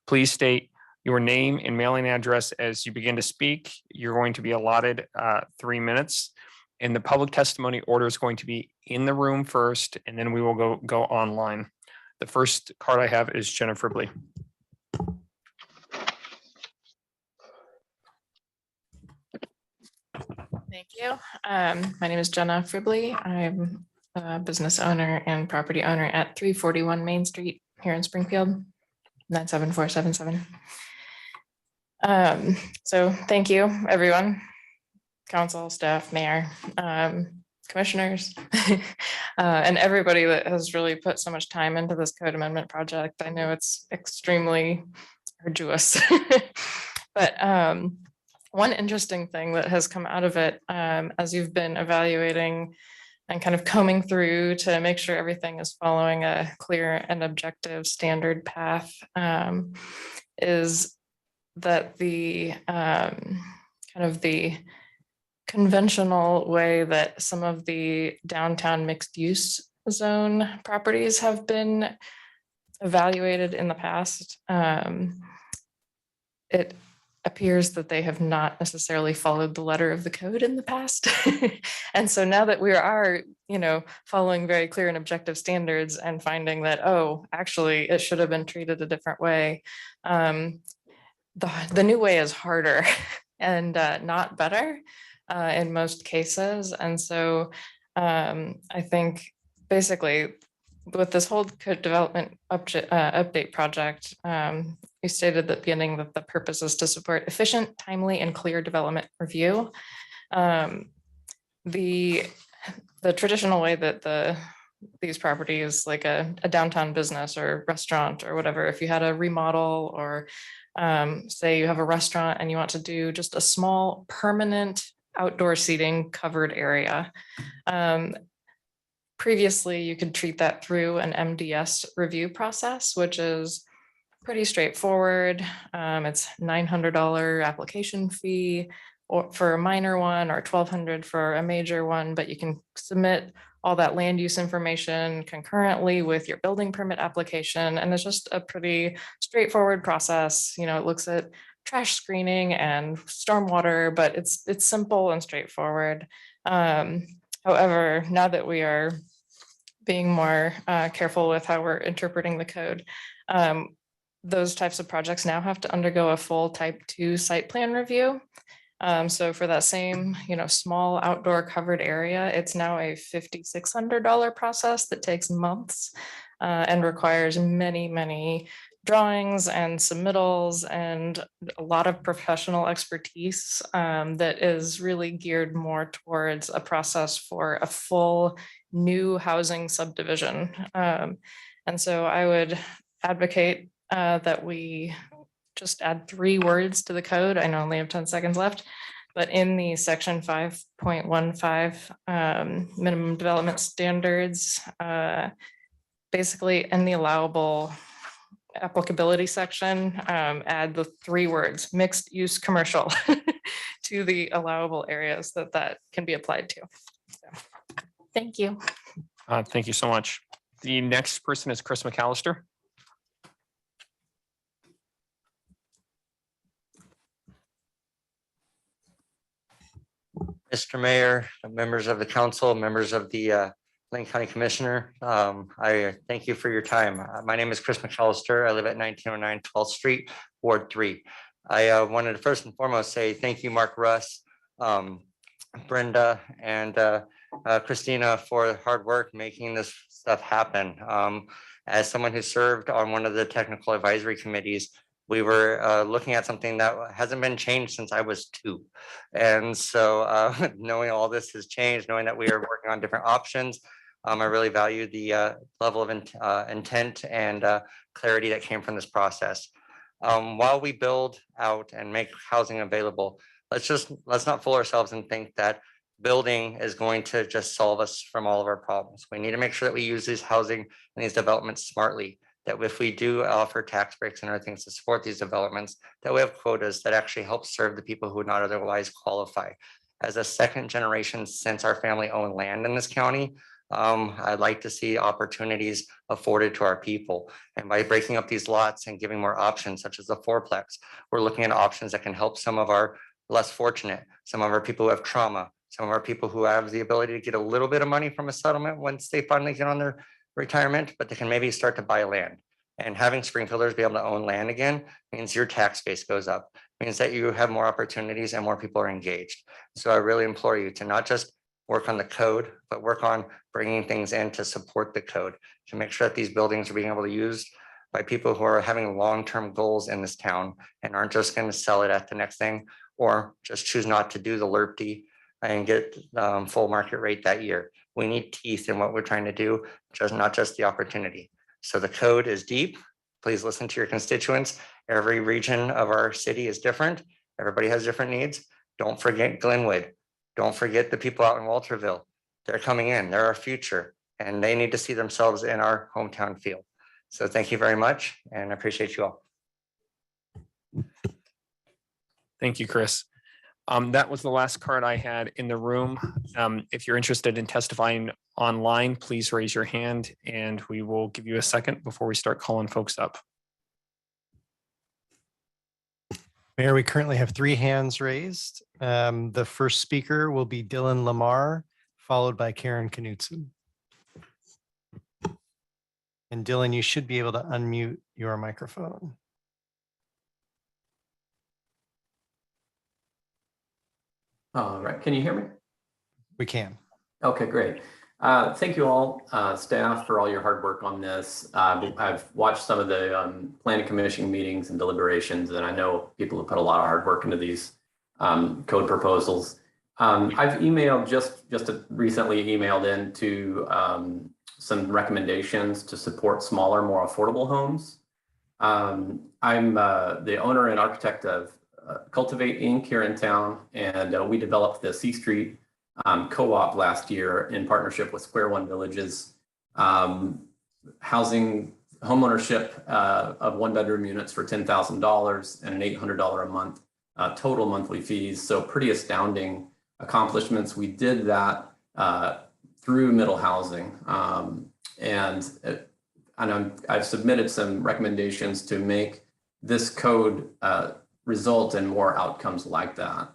Please state your name and mailing address as you begin to speak. You're going to be allotted 3 minutes, and the public testimony order is going to be in the room first, and then we will go online. The first card I have is Jenna Fribley. Thank you. My name is Jenna Fribley. I'm a business owner and property owner at 341 Main Street here in Springfield, 97477. So thank you, everyone, council, staff, mayor, commissioners, and everybody that has really put so much time into this code amendment project. I know it's extremely arduous, but one interesting thing that has come out of it as you've been evaluating and kind of combing through to make sure everything is following a clear and objective standard path is that the kind of the conventional way that some of the downtown mixed use zone properties have been evaluated in the past, it appears that they have not necessarily followed the letter of the code in the past. And so now that we are, following very clear and objective standards and finding that, oh, actually it should have been treated a different way, the new way is harder and not better in most cases. And so I think basically with this whole code development update project, we stated at the beginning that the purpose is to support efficient, timely, and clear development review. The traditional way that the these properties like a downtown business or restaurant or whatever, if you had a remodel or say you have a restaurant and you want to do just a small permanent outdoor seating covered area. Previously, you could treat that through an MDS review process, which is pretty straightforward. It's $900 application fee or for a minor one, or $1,200 for a major one, but you can submit all that land use information concurrently with your building permit application. And it's just a pretty straightforward process. You know, it looks at trash screening and stormwater, but it's simple and straightforward. However, now that we are being more careful with how we're interpreting the code, those types of projects now have to undergo a full type 2 site plan review. So for that same, small outdoor covered area, it's now a $5,600 process that takes months and requires many drawings and submittals and a lot of professional expertise that is really geared more towards a process for a full new housing subdivision. And so I would advocate that we just add 3 words to the code. I know I only have 10 seconds left, but in the section 5.15 minimum development standards, basically in the allowable applicability section, add the 3 words mixed use commercial to the allowable areas that can be applied to. So, thank you. Thank you so much. The next person is Chris Mcallister. Mr. Mayor, members of the council, members of the Lane County Commissioner, I thank you for your time. My name is Chris Mcallister. I live at 1909 12th Street, Ward 3. I wanted to first and foremost say thank you, Mark Russ, Brenda, and Christina for the hard work making this stuff happen. As someone who served on one of the technical advisory committees, we were looking at something that hasn't been changed since I was 2. And so knowing all this has changed, knowing that we are working on different options, I really value the level of intent and clarity that came from this process. While we build out and make housing available, let's not fool ourselves and think that building is going to just solve us from all of our problems. We need to make sure that we use these housing and these developments smartly, that if we do offer tax breaks and other things to support these developments, that we have quotas that actually help serve the people who would not otherwise qualify. As a second generation since our family owned land in this county, I'd like to see opportunities afforded to our people. And by breaking up these lots and giving more options, such as the 4-plex, we're looking at options that can help some of our less fortunate, some of our people who have trauma, some of our people who have the ability to get a little bit of money from a settlement once they finally get on their retirement, but they can maybe start to buy land. And having Springfielders be able to own land again means your tax base goes up, means that you have more opportunities and more people are engaged. So I really implore you to not just work on the code, but work on bringing things in to support the code, to make sure that these buildings are being able to use by people who are having long-term goals in this town and aren't just going to sell it at the next thing, or just choose not to do the LRPD and get full market rate that year. We need teeth in what we're trying to do, not just the opportunity. So the code is deep. Please listen to your constituents. Every region of our city is different. Everybody has different needs. Don't forget Glenwood. Don't forget the people out in Walterville. They're coming in, they're our future, and they need to see themselves in our hometown field. So thank you very much, and I appreciate you all. Thank you, Chris. That was the last card I had in the room. If you're interested in testifying online, please raise your hand and we will give you a second before we start calling folks up. Mayor, we currently have 3 hands raised. The first speaker will be Dylan Lamar, followed by Karen Knutson. And Dylan, you should be able to unmute your microphone. All right, can you hear me? We can. Okay, great. Thank you all, staff, for all your hard work on this. I've watched some of the planning commission meetings and deliberations, and I know people have put a lot of hard work into these code proposals. I've emailed just recently emailed in to some recommendations to support smaller, more affordable homes. I'm the owner and architect of Cultivate Inc. here in town, and we developed the C Street co-op last year in partnership with Square One Villages, housing homeownership of 1-bedroom units for $10,000 and an $800 a month total monthly fees. So pretty astounding accomplishments. We did that through middle housing, I've submitted some recommendations to make this code result in more outcomes like that.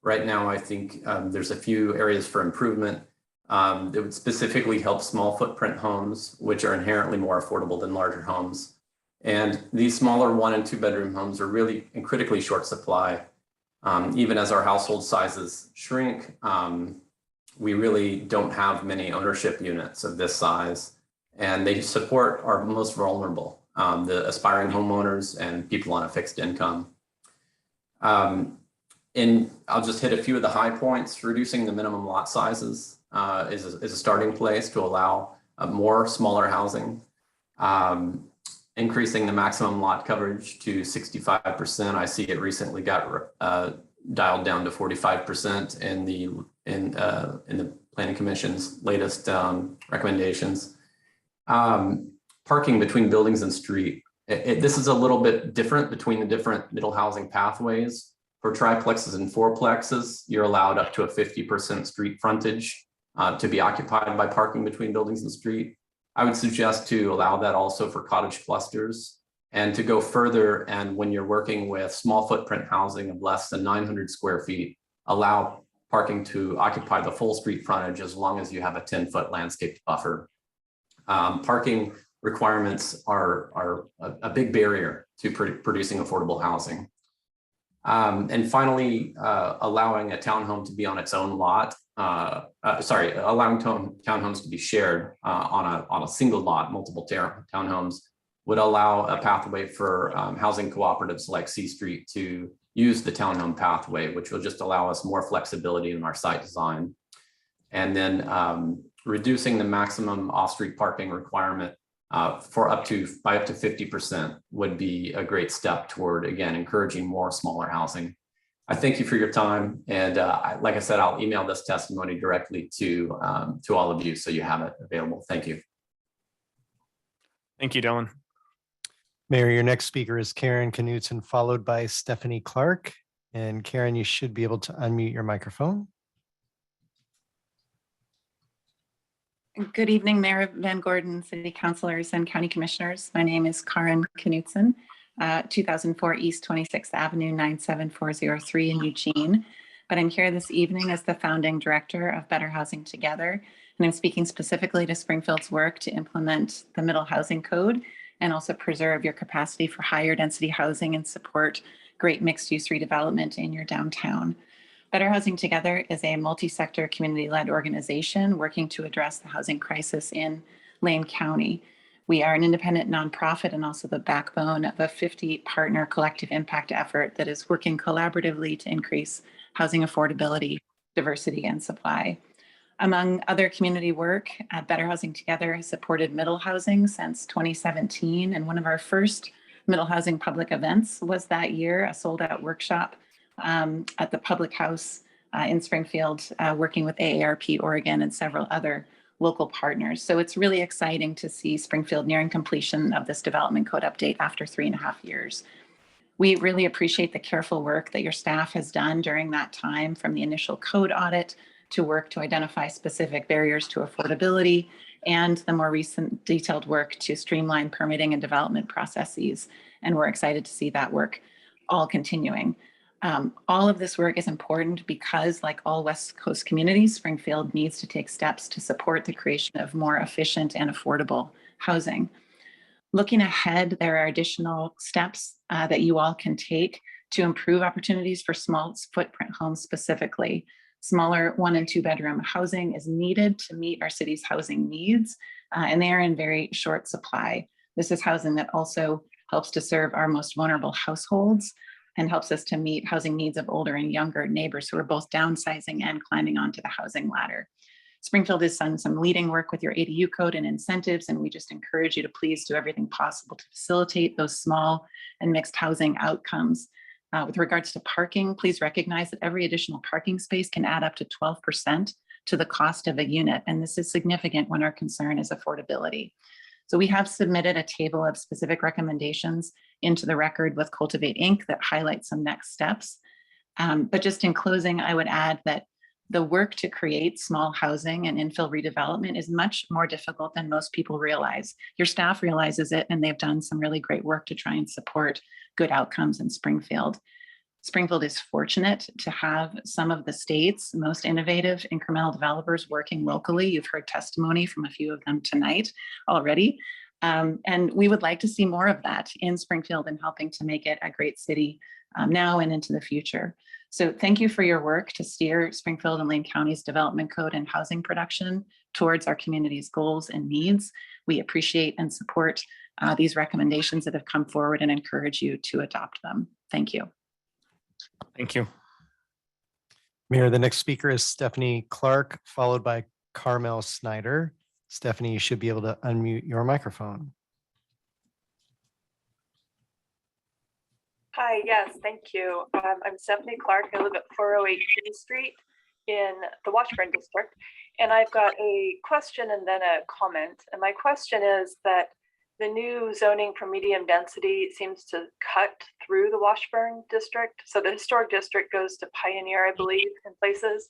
Right now, I think there's a few areas for improvement that would specifically help small footprint homes, which are inherently more affordable than larger homes. And these smaller 1- and 2-bedroom homes are really in critically short supply. Even as our household sizes shrink, we really don't have many ownership units of this size, and they support our most vulnerable, the aspiring homeowners and people on a fixed income. And I'll just hit a few of the high points. Reducing the minimum lot sizes is a starting place to allow more smaller housing. Increasing the maximum lot coverage to 65%. I see it recently got dialed down to 45% in the Planning Commission's latest recommendations. Parking between buildings and street. This is a little bit different between the different middle housing pathways. For triplexes and fourplexes, you're allowed up to a 50% street frontage to be occupied by parking between buildings and street. I would suggest to allow that also for cottage clusters, and to go further, and when you're working with small footprint housing of less than 900 square feet, allow parking to occupy the full street frontage as long as you have a 10-foot landscaped buffer. Parking requirements are a big barrier to producing affordable housing. And finally, allowing a townhome to be on its own lot. Allowing townhomes to be shared on a single lot. Multiple townhomes would allow a pathway for housing cooperatives like C Street to use the townhome pathway, which will just allow us more flexibility in our site design. And then reducing the maximum off-street parking requirement by up to 50% would be a great step toward, again, encouraging more smaller housing. I thank you for your time. And like I said, I'll email this testimony directly to all of you so you have it available. Thank you. Thank you, Dylan. Mayor, your next speaker is Karen Knutson, followed by Stephanie Clark. And Karen, you should be able to unmute your microphone. Good evening, Mayor Van Gordon, City Councilors, and County Commissioners. My name is Karen Knutson, 2004 East 26th Avenue, 97403 in Eugene. But I'm here this evening as the founding director of Better Housing Together, and I'm speaking specifically to Springfield's work to implement the Middle Housing Code and also preserve your capacity for higher density housing and support great mixed-use redevelopment in your downtown. Better Housing Together is a multi-sector community-led organization working to address the housing crisis in Lane County. We are an independent nonprofit and also the backbone of a 50-partner collective impact effort that is working collaboratively to increase housing affordability, diversity, and supply. Among other community work, Better Housing Together has supported middle housing since 2017, and one of our first middle housing public events was that year, a sold-out workshop at the public house in Springfield, working with Aarp Oregon and several other local partners. So it's really exciting to see Springfield nearing completion of this development code update after 3.5 years. We really appreciate the careful work that your staff has done during that time, from the initial code audit to work to identify specific barriers to affordability, and the more recent detailed work to streamline permitting and development processes. And we're excited to see that work all continuing. All of this work is important because, like all West Coast communities, Springfield needs to take steps to support the creation of more efficient and affordable housing. Looking ahead, there are additional steps that you all can take to improve opportunities for small footprint homes specifically. Smaller 1- and 2-bedroom housing is needed to meet our city's housing needs, and they are in very short supply. This is housing that also helps to serve our most vulnerable households and helps us to meet housing needs of older and younger neighbors who are both downsizing and climbing onto the housing ladder. Springfield has done some leading work with your ADU code and incentives, and we just encourage you to please do everything possible to facilitate those small and mixed housing outcomes. With regards to parking, please recognize that every additional parking space can add up to 12% to the cost of a unit, and this is significant when our concern is affordability. So we have submitted a table of specific recommendations into the record with Cultivate Inc. that highlight some next steps. But just in closing, I would add that the work to create small housing and infill redevelopment is much more difficult than most people realize. Your staff realizes it, and they've done some really great work to try and support good outcomes in Springfield. Springfield is fortunate to have some of the state's most innovative incremental developers working locally. You've heard testimony from a few of them tonight already. And we would like to see more of that in Springfield and helping to make it a great city now and into the future. So thank you for your work to steer Springfield and Lane County's development code and housing production towards our community's goals and needs. We appreciate and support these recommendations that have come forward and encourage you to adopt them. Thank you. Thank you. Mayor, the next speaker is Stephanie Clark, followed by Carmel Snyder. Stephanie, you should be able to unmute your microphone. Hi, yes, thank you. I'm Stephanie Clark. I live at 408 King Street in the Washburn district. And I've got a question and then a comment. And my question is that the new zoning for medium density seems to cut through the Washburn district. So the historic district goes to Pioneer, I believe, in places.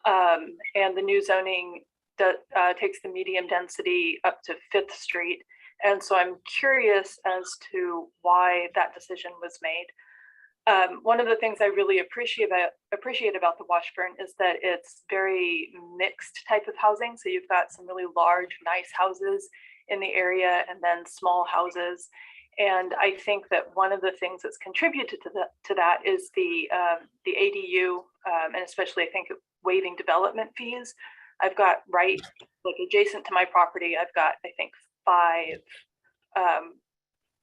And the new zoning that takes the medium density up to 5th Street. And so I'm curious as to why that decision was made. One of the things I really appreciate about the Washburn is that it's very mixed type of housing. So you've got some really large, nice houses in the area and then small houses. And I think that one of the things that's contributed to that is the ADU, and especially I think waiving development fees. I've got adjacent to my property, I've got, I think, 5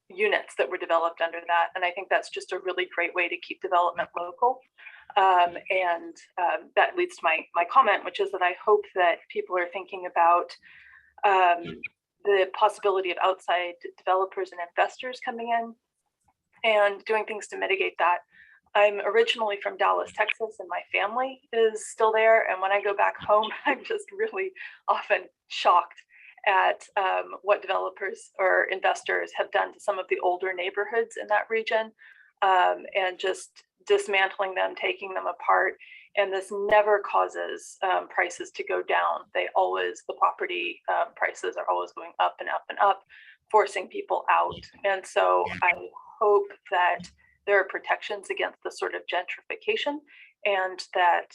units that were developed under that. And I think that's just a really great way to keep development local. And that leads to my comment, which is that I hope that people are thinking about the possibility of outside developers and investors coming in and doing things to mitigate that. I'm originally from Dallas, Texas, and my family is still there. And when I go back home, I'm just really often shocked at what developers or investors have done to some of the older neighborhoods in that region, and just dismantling them, taking them apart. And this never causes prices to go down. The property prices are always going up and up and up, forcing people out. And so I hope that there are protections against the sort of gentrification, and that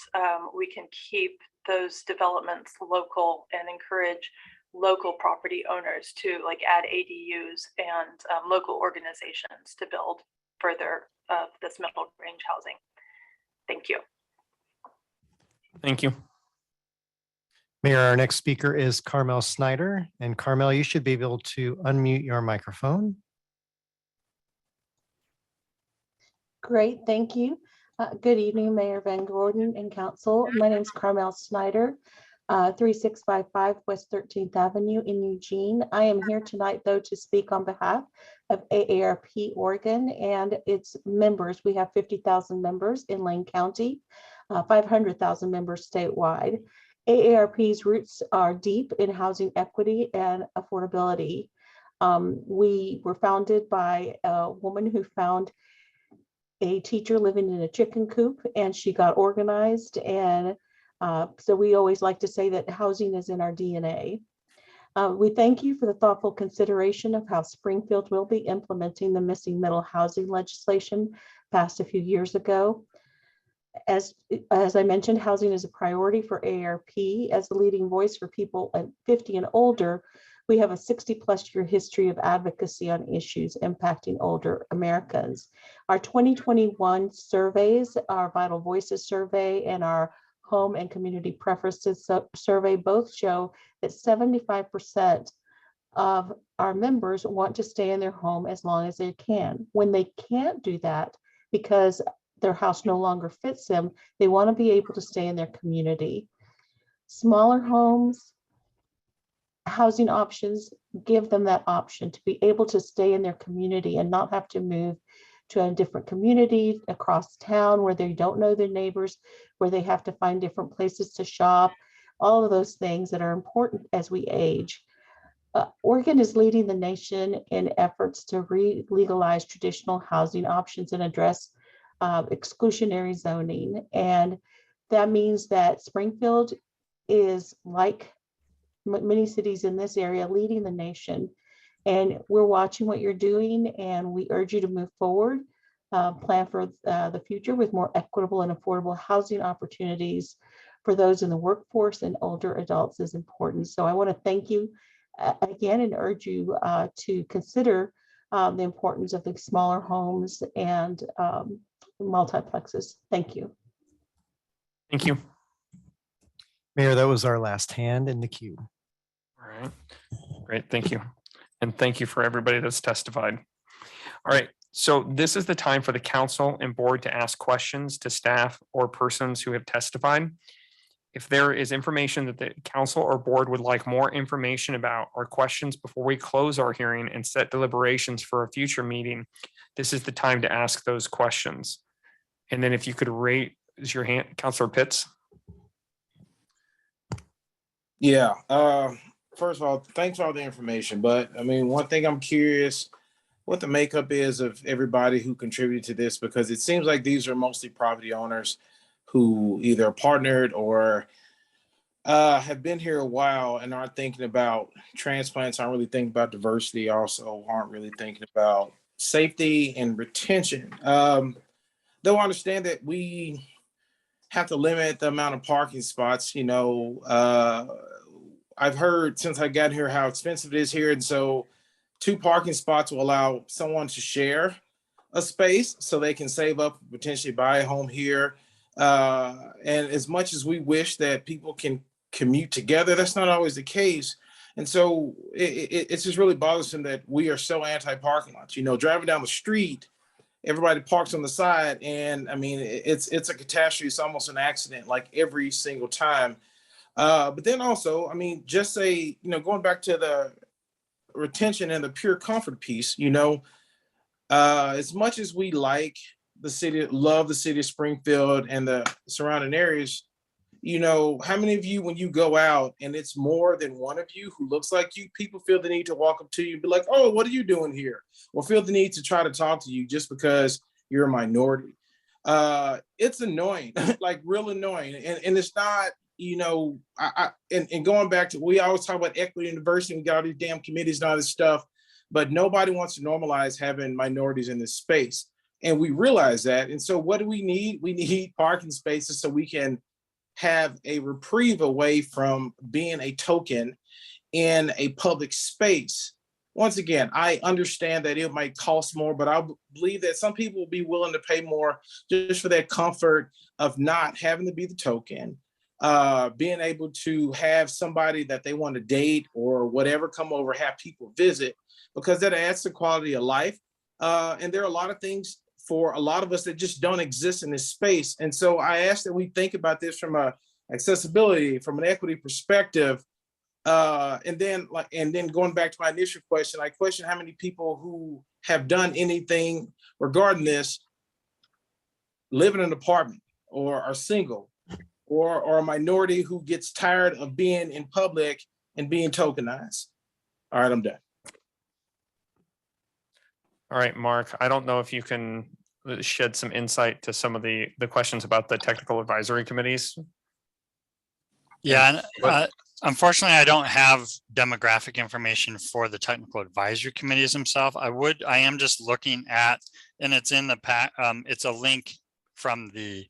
we can keep those developments local and encourage local property owners to add ADUs and local organizations to build further of this middle range housing. Thank you. Thank you. Mayor, our next speaker is Carmel Snyder. And Carmel, you should be able to unmute your microphone. Great, thank you. Good evening, Mayor Van Gordon and Council. My name is Carmel Snyder, 3655 West 13th Avenue in Eugene. I am here tonight, though, to speak on behalf of Aarp Oregon and its members. We have 50,000 members in Lane County, 500,000 members statewide. AARP's roots are deep in housing equity and affordability. We were founded by a woman who found a teacher living in a chicken coop, and she got organized. And so we always like to say that housing is in our DNA. We thank you for the thoughtful consideration of how Springfield will be implementing the missing middle housing legislation passed a few years ago. As I mentioned, housing is a priority for AARP. As the leading voice for people at 50 and older, we have a 60+ year history of advocacy on issues impacting older Americans. Our 2021 surveys, our Vital Voices survey and our Home and Community Preferences survey both show that 75% of our members want to stay in their home as long as they can. When they can't do that because their house no longer fits them, they want to be able to stay in their community. Smaller homes, housing options, give them that option to be able to stay in their community and not have to move to a different community across town where they don't know their neighbors, where they have to find different places to shop, all of those things that are important as we age. Oregon is leading the nation in efforts to legalize traditional housing options and address exclusionary zoning. And that means that Springfield is, like many cities in this area, leading the nation. And we're watching what you're doing, and we urge you to move forward, plan for the future with more equitable and affordable housing opportunities for those in the workforce and older adults is important. So I want to thank you again and urge you to consider the importance of the smaller homes and multiplexes. Thank you. Thank you. Mayor, that was our last hand in the queue. All right, great, thank you. And thank you for everybody that's testified. All right, so this is the time for the council and board to ask questions to staff or persons who have testified. If there is information that the council or board would like more information about or questions before we close our hearing and set deliberations for a future meeting, this is the time to ask those questions. And then if you could raise your hand, Councilor Pitts. Yeah. First of all, thanks for all the information. But I mean, one thing I'm curious what the makeup is of everybody who contributed to this, because it seems like these are mostly property owners who either partnered or have been here a while and aren't thinking about transplants, aren't really thinking about diversity, also aren't really thinking about safety and retention. Though I understand that we have to limit the amount of parking spots, you know, I've heard since I got here how expensive it is here. And so 2 parking spots will allow someone to share a space so they can save up, potentially buy a home here. And as much as we wish that people can commute together, that's not always the case. And so it's just really bothersome that we are so anti-parking lots. You know, driving down the street, everybody parks on the side, and I mean, it's a catastrophe. It's almost an accident, like every single time. But then also, I mean, just say, you know, going back to the retention and the pure comfort piece, you know, as much as we like the city, love the city of Springfield and the surrounding areas, you know, how many of you, when you go out and it's more than one of you who looks like you, people feel the need to walk up to you and be like, oh, what are you doing here? Or feel the need to try to talk to you just because you're a minority. It's annoying, like real annoying. And it's not, you know, and going back to, we always talk about equity and diversity, we got all these damn committees and all this stuff, but nobody wants to normalize having minorities in this space. And we realize that. And so what do we need? We need parking spaces so we can have a reprieve away from being a token in a public space. Once again, I understand that it might cost more, but I believe that some people will be willing to pay more just for that comfort of not having to be the token, being able to have somebody that they want to date or whatever come over, have people visit, because that adds to quality of life. And there are a lot of things for a lot of us that just don't exist in this space. And so I ask that we think about this from a accessibility, from an equity perspective. And then going back to my initial question, I question how many people who have done anything regarding this live in an apartment or are single or a minority who gets tired of being in public and being tokenized. All right, I'm done. All right, Mark, I don't know if you can shed some insight to some of the questions about the technical advisory committees. Yeah, unfortunately, I don't have demographic information for the technical advisory committees themselves. I am just looking at, and it's in the pack, it's a link from the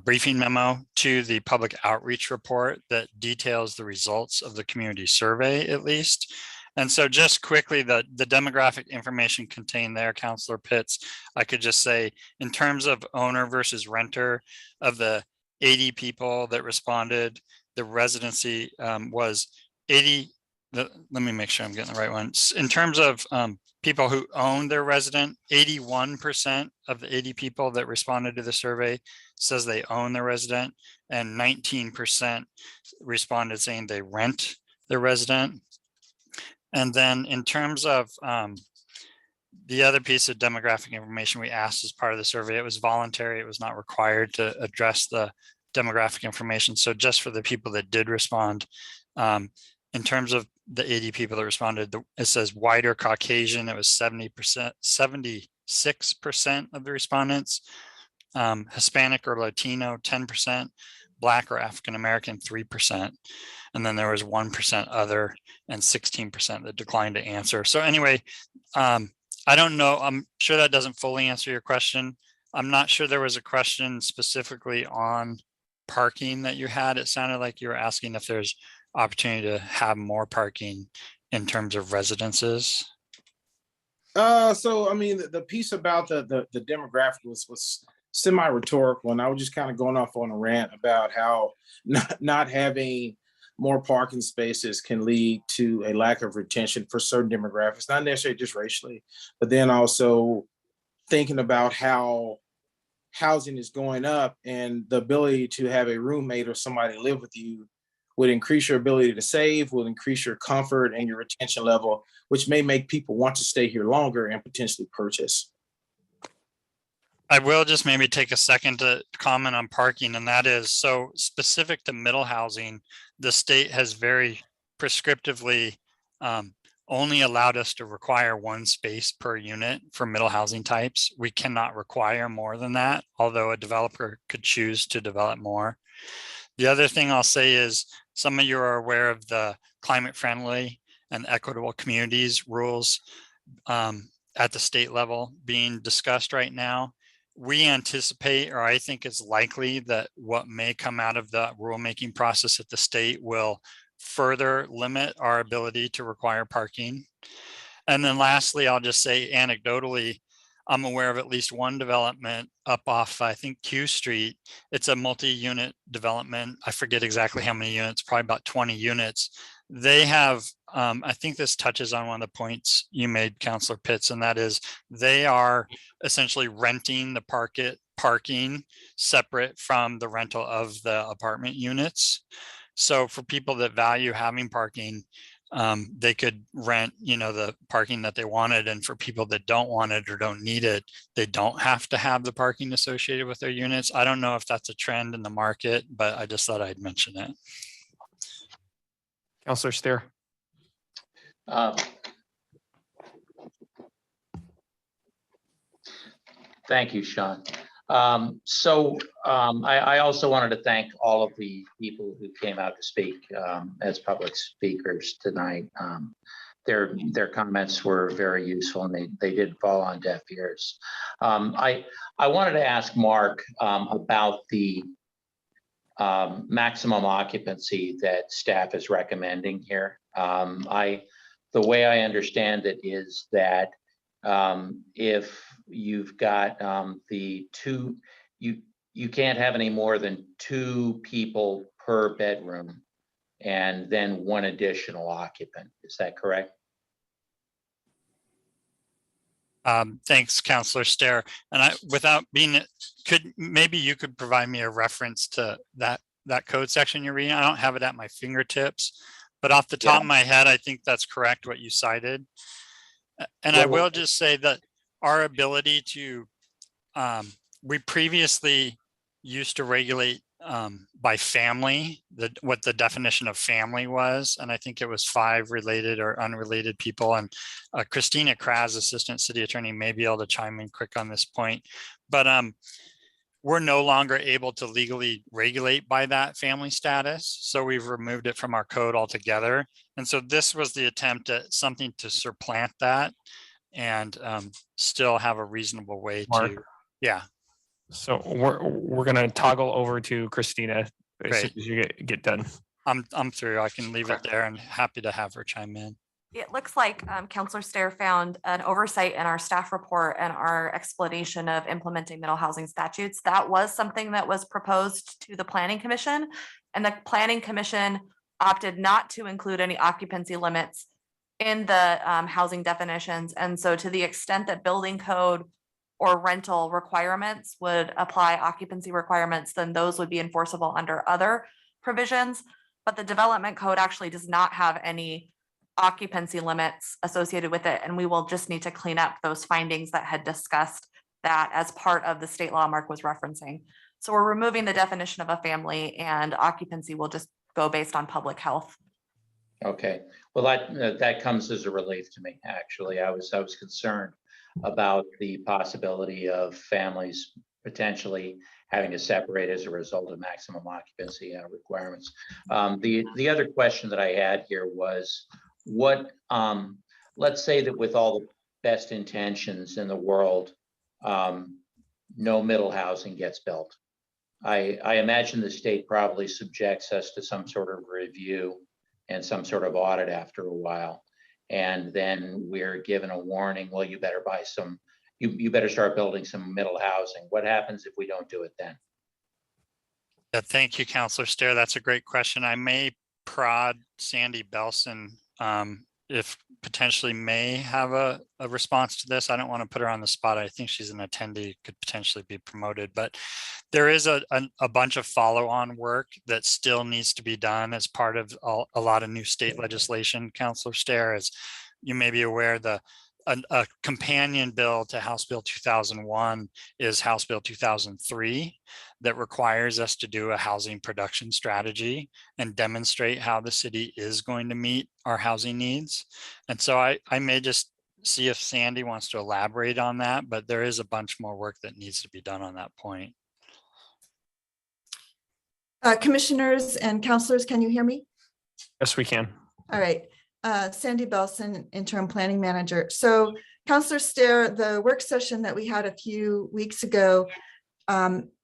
briefing memo to the public outreach report that details the results of the community survey, at least. And so just quickly, the demographic information contained there, Councilor Pitts, I could just say, in terms of owner versus renter, of the 80 people that responded, the residency was 80 let me make sure I'm getting the right one. In terms of people who own their resident, 81% of the 80 people that responded to the survey says they own their resident, and 19% responded saying they rent their resident. And then in terms of the other piece of demographic information we asked as part of the survey, it was voluntary. It was not required to address the demographic information. So just for the people that did respond, in terms of the 80 people that responded, it says wider Caucasian, it was 70%, 76% of the respondents, Hispanic or Latino, 10%, Black or African-American, 3%. And then there was 1% other and 16% that declined to answer. So anyway, I don't know. I'm sure that doesn't fully answer your question. I'm not sure there was a question specifically on parking that you had. It sounded like you were asking if there's opportunity to have more parking in terms of residences. So I mean, the piece about the demographic was semi-rhetorical, and I was just kind of going off on a rant about how not having more parking spaces can lead to a lack of retention for certain demographics, not necessarily just racially, but then also thinking about how housing is going up, and the ability to have a roommate or somebody live with you would increase your ability to save, will increase your comfort and your retention level, which may make people want to stay here longer and potentially purchase. I will just maybe take a second to comment on parking, and that is, so specific to middle housing, the state has very prescriptively only allowed us to require 1 space per unit for middle housing types. We cannot require more than that, although a developer could choose to develop more. The other thing I'll say is, some of you are aware of the climate friendly and equitable communities rules at the state level being discussed right now. We anticipate, or I think it's likely, that what may come out of the rulemaking process at the state will further limit our ability to require parking. And then lastly, I'll just say anecdotally, I'm aware of at least one development up off, I think, Q Street. It's a multi-unit development. I forget exactly how many units, probably about 20 units. They have, I think this touches on one of the points you made, Councilor Pitts, and that is they are essentially renting the parking separate from the rental of the apartment units. So for people that value having parking, they could rent, the parking that they wanted. And for people that don't want it or don't need it, they don't have to have the parking associated with their units. I don't know if that's a trend in the market, but I just thought I'd mention it. Councilor Steer. Thank you, Sean. I also wanted to thank all of the people who came out to speak as public speakers tonight. Their comments were very useful, and they did fall on deaf ears. I wanted to ask Mark about the maximum occupancy that staff is recommending here. The way I understand it is that if you've got the two, you can't have any more than 2 people per bedroom and then 1 additional occupant. Is that correct? Thanks, Councilor Stair. And maybe you could provide me a reference to that code section you're reading. I don't have it at my fingertips, but off the top of my head, I think that's correct what you cited. And I will just say that our ability to, we previously used to regulate by family, what the definition of family was. And I think it was 5 related or unrelated people. And Christina Kraz, Assistant City Attorney, may be able to chime in quick on this point. But we're no longer able to legally regulate by that family status. So we've removed it from our code altogether. And so this was the attempt at something to supplant that and still have a reasonable way Mark. to, yeah. So we're gonna toggle over to Christina as soon as you get done. I'm through. I can leave it there and happy to have her chime in. It looks like Councilor Stair found an oversight in our staff report and our explanation of implementing middle housing statutes. That was something that was proposed to the Planning Commission, and the Planning Commission opted not to include any occupancy limits in the housing definitions. And so to the extent that building code or rental requirements would apply occupancy requirements, then those would be enforceable under other provisions. But the development code actually does not have any occupancy limits associated with it. And we will just need to clean up those findings that had discussed that as part of the state law Mark was referencing. So we're removing the definition of a family, and occupancy will just go based on public health. Okay, well, that comes as a relief to me, actually. I was concerned about the possibility of families potentially having to separate as a result of maximum occupancy requirements. The other question that I had here was, what, let's say that with all the best intentions in the world, no middle housing gets built. I imagine the state probably subjects us to some sort of review and some sort of audit after a while. And then we're given a warning, well, you better buy some, you better start building some middle housing. What happens if we don't do it then? Yeah, thank you, Councilor Stair. That's a great question. I may prod Sandy Belson if potentially may have a response to this. I don't want to put her on the spot. I think she's an attendee, could potentially be promoted, but there is a bunch of follow-on work that still needs to be done as part of a lot of new state legislation. Councilor Stair, as you may be aware, a companion bill to House Bill 2001 is House Bill 2003 that requires us to do a housing production strategy and demonstrate how the city is going to meet our housing needs. And so I may just see if Sandy wants to elaborate on that, but there is a bunch more work that needs to be done on that point. Commissioners and councilors, can you hear me? Yes, we can. All right. Sandy Belson, interim planning manager. So Councilor Stair, the work session that we had a few weeks ago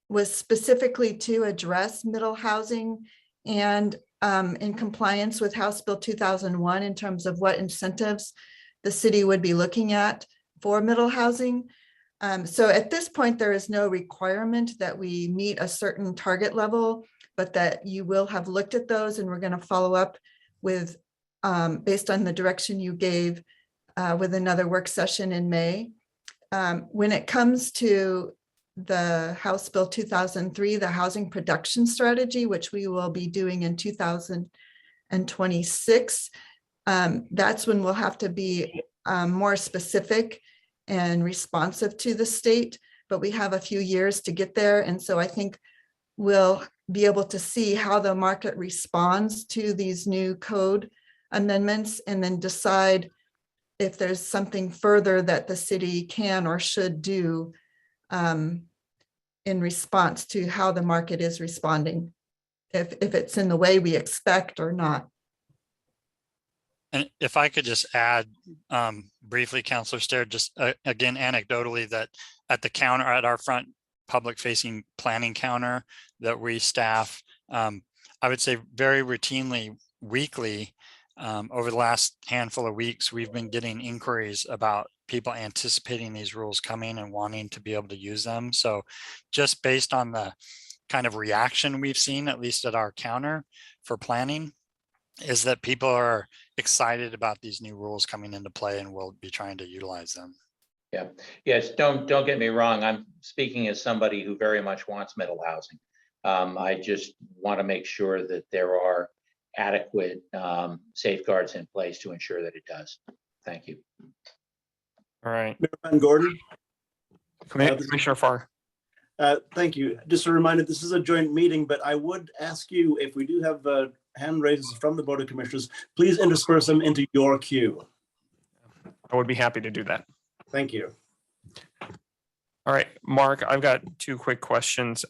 was specifically to address middle housing and in compliance with House Bill 2001 in terms of what incentives the city would be looking at for middle housing. So at this point, there is no requirement that we meet a certain target level, but that you will have looked at those, and we're going to follow up with based on the direction you gave with another work session in May. When it comes to the House Bill 2003, the housing production strategy, which we will be doing in 2026, that's when we'll have to be more specific and responsive to the state, but we have a few years to get there. And so I think we'll be able to see how the market responds to these new code amendments and then decide if there's something further that the city can or should do in response to how the market is responding, if it's in the way we expect or not. And if I could just add briefly, Councilor Stair, just again, anecdotally, that at the counter, at our front public facing planning counter that we staff, I would say very routinely, weekly, over the last handful of weeks, we've been getting inquiries about people anticipating these rules coming and wanting to be able to use them. So just based on the kind of reaction we've seen, at least at our counter for planning, is that people are excited about these new rules coming into play and will be trying to utilize them. Yeah, yes, don't get me wrong. I'm speaking as somebody who very much wants middle housing. I just want to make sure that there are adequate safeguards in place to ensure that it does. Thank you. All right. Mayor Van Gordon. Commissioner Farr. Thank you. Just a reminder, this is a joint meeting, but I would ask you, if we do have hand raises from the Board of Commissioners, please intersperse them into your queue. I would be happy to do that. Thank you. All right, Mark, I've got two quick questions.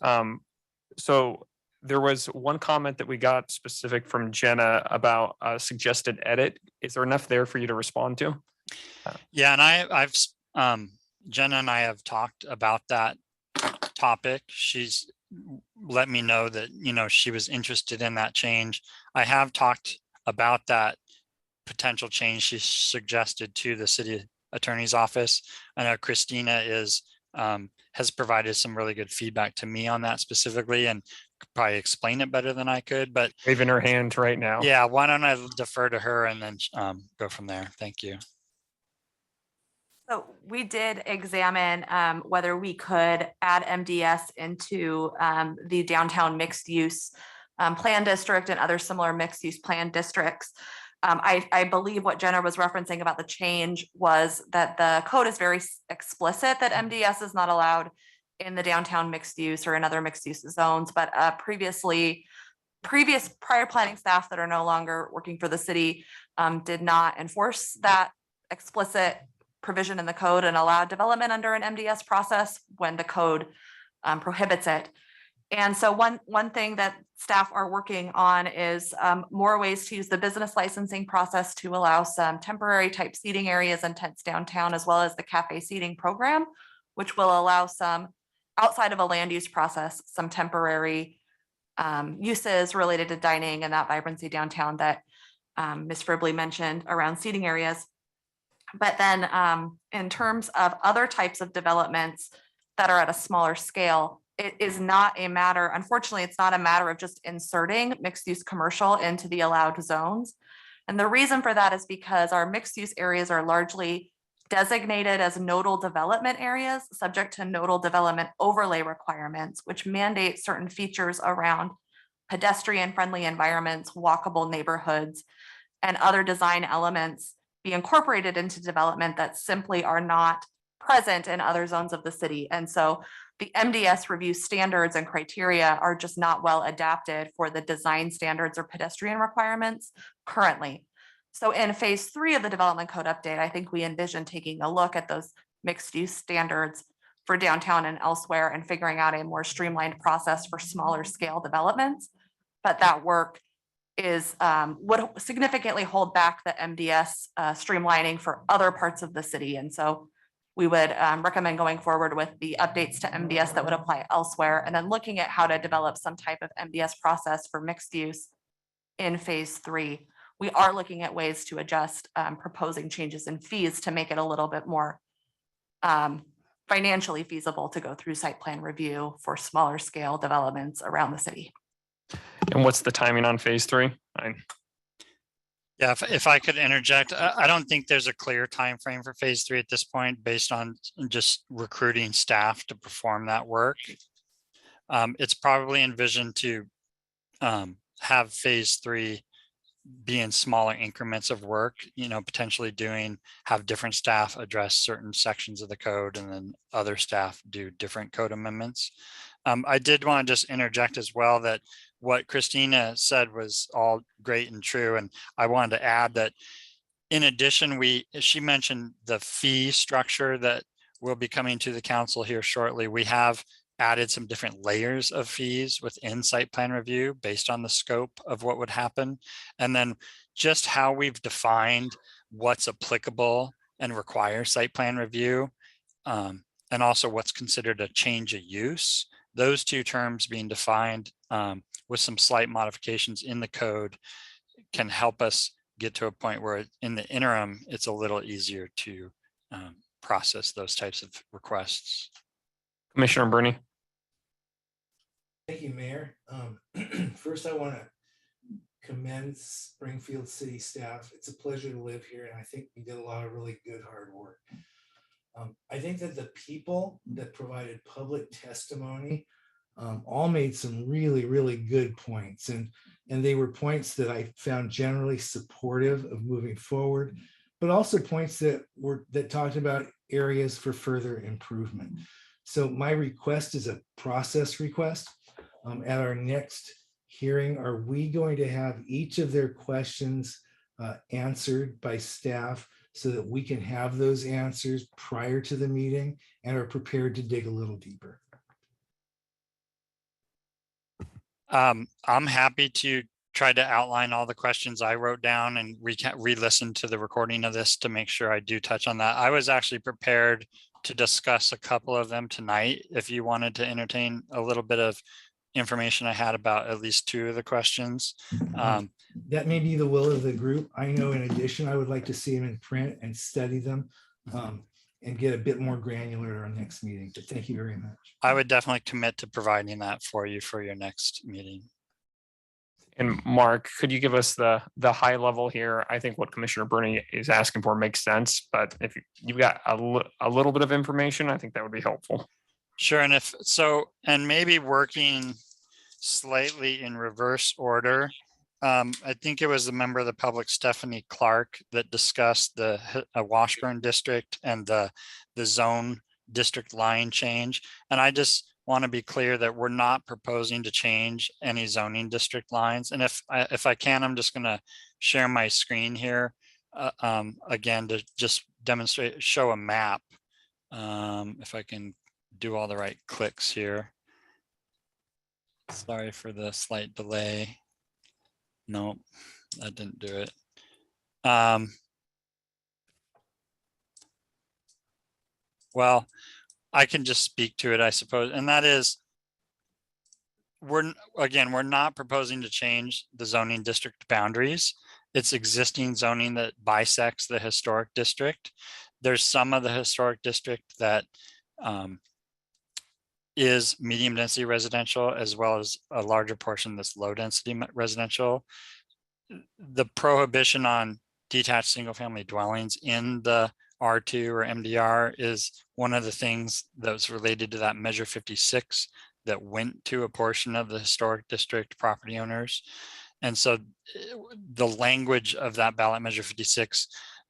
So there was one comment that we got specific from Jenna about a suggested edit. Is there enough there for you to respond to? Yeah, and I've Jenna and I have talked about that topic. She's let me know that, you know, she was interested in that change. I have talked about that potential change she suggested to the city attorney's office. I know Christina is has provided some really good feedback to me on that specifically, and could probably explain it better than I could, but Waving her hand right now. yeah, why don't I defer to her and then go from there? Thank you. So we did examine whether we could add MDS into the downtown mixed use plan district and other similar mixed use plan districts. I believe what Jenna was referencing about the change was that the code is very explicit that MDS is not allowed in the downtown mixed use or in other mixed use zones, but previous prior planning staff that are no longer working for the city did not enforce that explicit provision in the code and allowed development under an MDS process when the code prohibits it. And so one thing that staff are working on is more ways to use the business licensing process to allow some temporary type seating areas and tents downtown, as well as the cafe seating program, which will allow some outside of a land use process, some temporary uses related to dining and that vibrancy downtown that Ms. Fribley mentioned around seating areas. But then in terms of other types of developments that are at a smaller scale, it is not a matter, unfortunately, it's not a matter of just inserting mixed use commercial into the allowed zones. And the reason for that is because our mixed use areas are largely designated as nodal development areas, subject to nodal development overlay requirements, which mandate certain features around pedestrian friendly environments, walkable neighborhoods, and other design elements be incorporated into development that simply are not present in other zones of the city. And so the MDS review standards and criteria are just not well adapted for the design standards or pedestrian requirements currently. So in phase 3 of the development code update, I think we envision taking a look at those mixed use standards for downtown and elsewhere and figuring out a more streamlined process for smaller scale developments. But that work is would significantly hold back the MDS streamlining for other parts of the city. And so we would recommend going forward with the updates to MDS that would apply elsewhere, and then looking at how to develop some type of MDS process for mixed use in phase 3. We are looking at ways to adjust proposing changes in fees to make it a little bit more financially feasible to go through site plan review for smaller scale developments around the city. And what's the timing on phase 3? Yeah, if I could interject, I don't think there's a clear time frame for phase 3 at this point, based on just recruiting staff to perform that work. It's probably envisioned to have phase 3 be in smaller increments of work, potentially have different staff address certain sections of the code and then other staff do different code amendments. I did want to just interject as well that what Christina said was all great and true. And I wanted to add that in addition, she mentioned the fee structure that will be coming to the council here shortly. We have added some different layers of fees within site plan review based on the scope of what would happen. And then just how we've defined what's applicable and require site plan review, and also what's considered a change of use. Those two terms being defined with some slight modifications in the code can help us get to a point where in the interim, it's a little easier to process those types of requests. Commissioner Burney. Thank you, Mayor. First, I want to commend Springfield City staff. It's a pleasure to live here, and I think we did a lot of really good hard work. I think that the people that provided public testimony all made some really, really good points, and they were points that I found generally supportive of moving forward, but also points that talked about areas for further improvement. So my request is a process request. At our next hearing, are we going to have each of their questions answered by staff so that we can have those answers prior to the meeting and are prepared to dig a little deeper? I'm happy to try to outline all the questions I wrote down and re-listen to the recording of this to make sure I do touch on that. I was actually prepared to discuss a couple of them tonight if you wanted to entertain a little bit of information I had about at least 2 of the questions. That may be the will of the group. I know in addition, I would like to see them in print and study them. and get a bit more granular at our next meeting. But thank you very much. I would definitely commit to providing that for you for your next meeting. And Mark, could you give us the high level here? I think what Commissioner Burney is asking for makes sense, but if you've got a little bit of information, I think that would be helpful. Sure, and if so, and maybe working slightly in reverse order. I think it was the member of the public, Stephanie Clark, that discussed the Washburn district and the zone district line change. And I just want to be clear that we're not proposing to change any zoning district lines. And if I can, I'm just going to share my screen here again to just demonstrate, show a map. If I can do all the right clicks here. Sorry for the slight delay. No, that didn't do it. Well, I can just speak to it, I suppose. And that is, we're not proposing to change the zoning district boundaries. It's existing zoning that bisects the historic district. There's some of the historic district that is medium density residential, as well as a larger portion that's low density residential. The prohibition on detached single family dwellings in the R2 or MDR is one of the things that's related to that measure 56 that went to a portion of the historic district property owners. And so the language of that ballot measure 56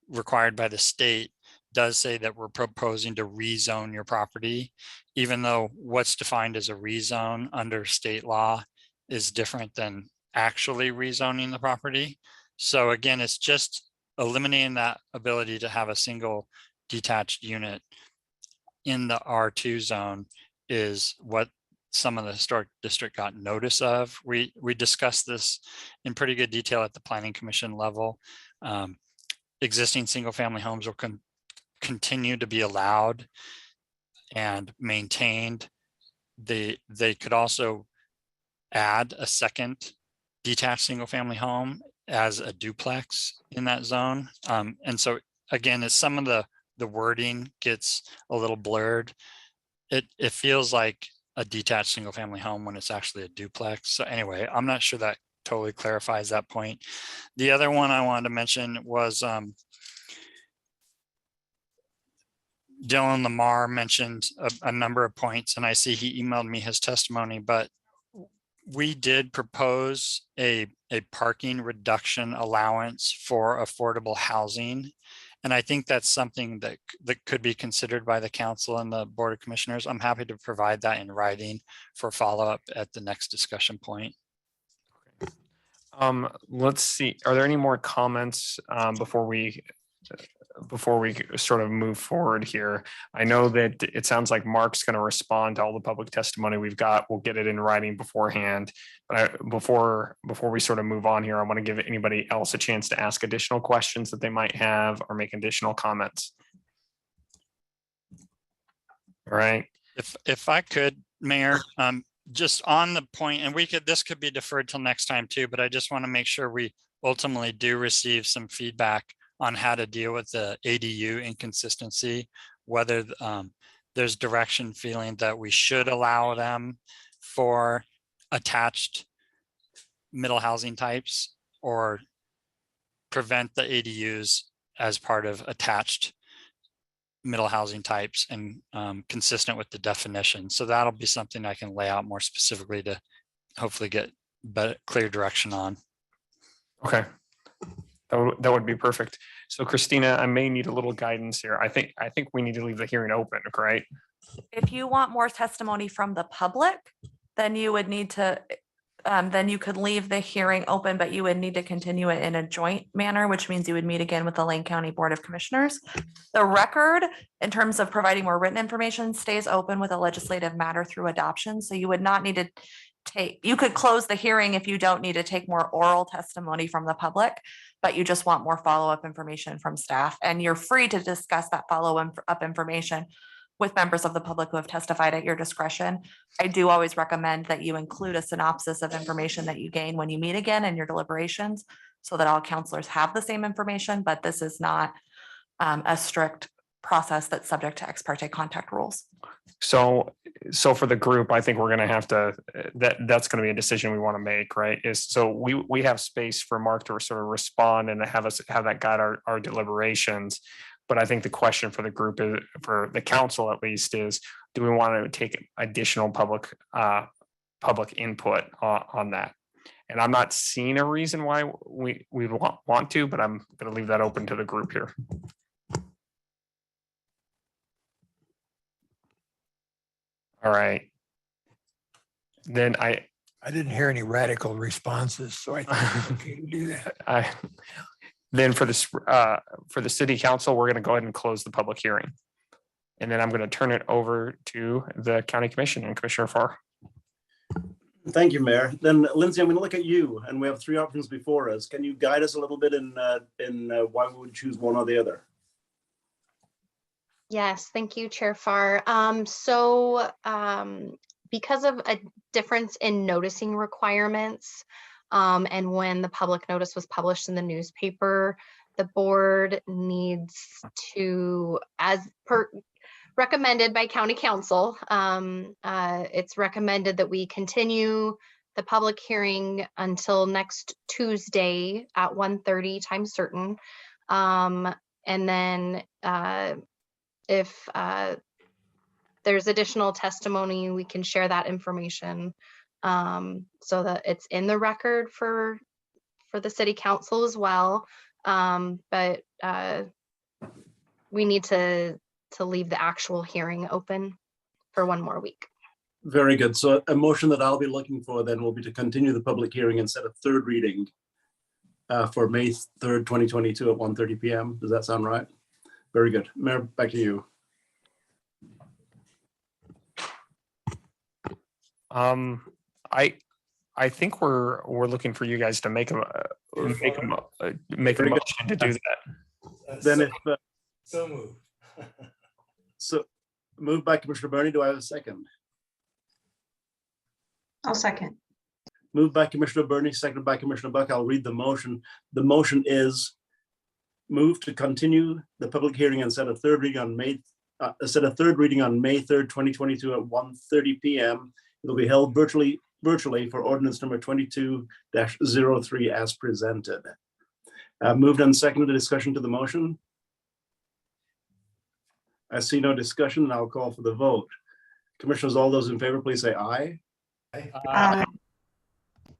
required by the state does say that we're proposing to rezone your property, even though what's defined as a rezone under state law is different than actually rezoning the property. So again, it's just eliminating that ability to have a single detached unit in the R2 zone is what some of the historic district got notice of. We discussed this in pretty good detail at the Planning Commission level. Existing single family homes will continue to be allowed and maintained. They could also add a second detached single family home as a duplex in that zone. And so again, as some of the wording gets a little blurred, it feels like a detached single family home when it's actually a duplex. So anyway, I'm not sure that totally clarifies that point. The other one I wanted to mention was Dylan Lamar mentioned a number of points, and I see he emailed me his testimony, but we did propose a parking reduction allowance for affordable housing. And I think that's something that could be considered by the council and the Board of Commissioners. I'm happy to provide that in writing for follow-up at the next discussion point. Let's see, are there any more comments before we sort of move forward here? I know that it sounds like Mark's going to respond to all the public testimony we've got. We'll get it in writing beforehand. But before we sort of move on here, I want to give anybody else a chance to ask additional questions that they might have or make additional comments. All right. If I could, Mayor, just on the point, and this could be deferred till next time too, but I just want to make sure we ultimately do receive some feedback on how to deal with the ADU inconsistency, whether there's direction feeling that we should allow them for attached middle housing types or prevent the ADUs as part of attached middle housing types and consistent with the definition. So that'll be something I can lay out more specifically to hopefully get better, clear direction on. Okay. That would be perfect. So Christina, I may need a little guidance here. I think we need to leave the hearing open, right? If you want more testimony from the public, then you would need to, then you could leave the hearing open, but you would need to continue it in a joint manner, which means you would meet again with the Lane County Board of Commissioners. The record, in terms of providing more written information, stays open with a legislative matter through adoption. So you would not need to you could close the hearing if you don't need to take more oral testimony from the public, but you just want more follow-up information from staff. And you're free to discuss that follow-up information with members of the public who have testified at your discretion. I do always recommend that you include a synopsis of information that you gain when you meet again in your deliberations so that all counselors have the same information, but this is not a strict process that's subject to ex parte contact rules. So for the group, I think we're gonna have to, that's gonna be a decision we want to make, right? Is so we have space for Mark to sort of respond and have that guide our deliberations. But I think the question for the group is, for the council at least, is do we want to take additional public input on that? And I'm not seeing a reason why we want to, but I'm gonna leave that open to the group here. All right. Then I didn't hear any radical responses, so I think it's okay to do that. Then for the city council, we're going to go ahead and close the public hearing. And then I'm going to turn it over to the county commission and Commissioner Farr. Thank you, Mayor. Then Lindsay, I'm going to look at you, and we have three options before us. Can you guide us a little bit in why we would choose one or the other? Yes, thank you, Chair Farr. Because of a difference in noticing requirements, and when the public notice was published in the newspaper, the board needs to, as per recommended by county council, it's recommended that we continue the public hearing until next Tuesday at 1:30 time certain. And then if there's additional testimony, we can share that information so that it's in the record for the city council as well. But we need to leave the actual hearing open for one more week. Very good. So a motion that I'll be looking for then will be to continue the public hearing and set a third reading for May 3rd, 2022 at 1:30 p.m. Does that sound right? Very good. Mayor, back to you. I think we're looking for you guys to make a motion to do that. Then So moved. so moved by Commissioner Burney. Do I have a second? I'll second. Moved by Commissioner Burney, seconded by Commissioner Buck. I'll read the motion. The motion is move to continue the public hearing and set a third reading on May 3rd, 2022 at 1:30 p.m. It'll be held virtually for ordinance number 22-03 as presented. Moved and seconded. Discussion to the motion. I see no discussion, and I'll call for the vote. Commissioners, all those in favor, please say aye. Aye.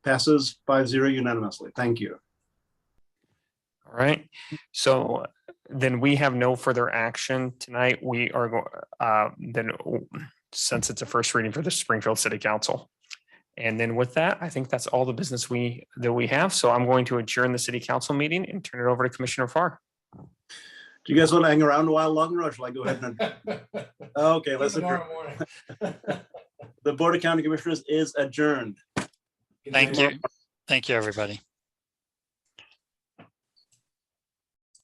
Passes 5-0 unanimously. Thank you. All right. So then we have no further action tonight. We are then, since it's a first reading for the Springfield City Council. And then with that, I think that's all the business that we have. So I'm going to adjourn the city council meeting and turn it over to Commissioner Farr. Do you guys want to hang around a while longer, or shall I go ahead and? Okay, let's adjourn. Tomorrow morning. The Board of County Commissioners is adjourned. Thank you. Thank you, everybody.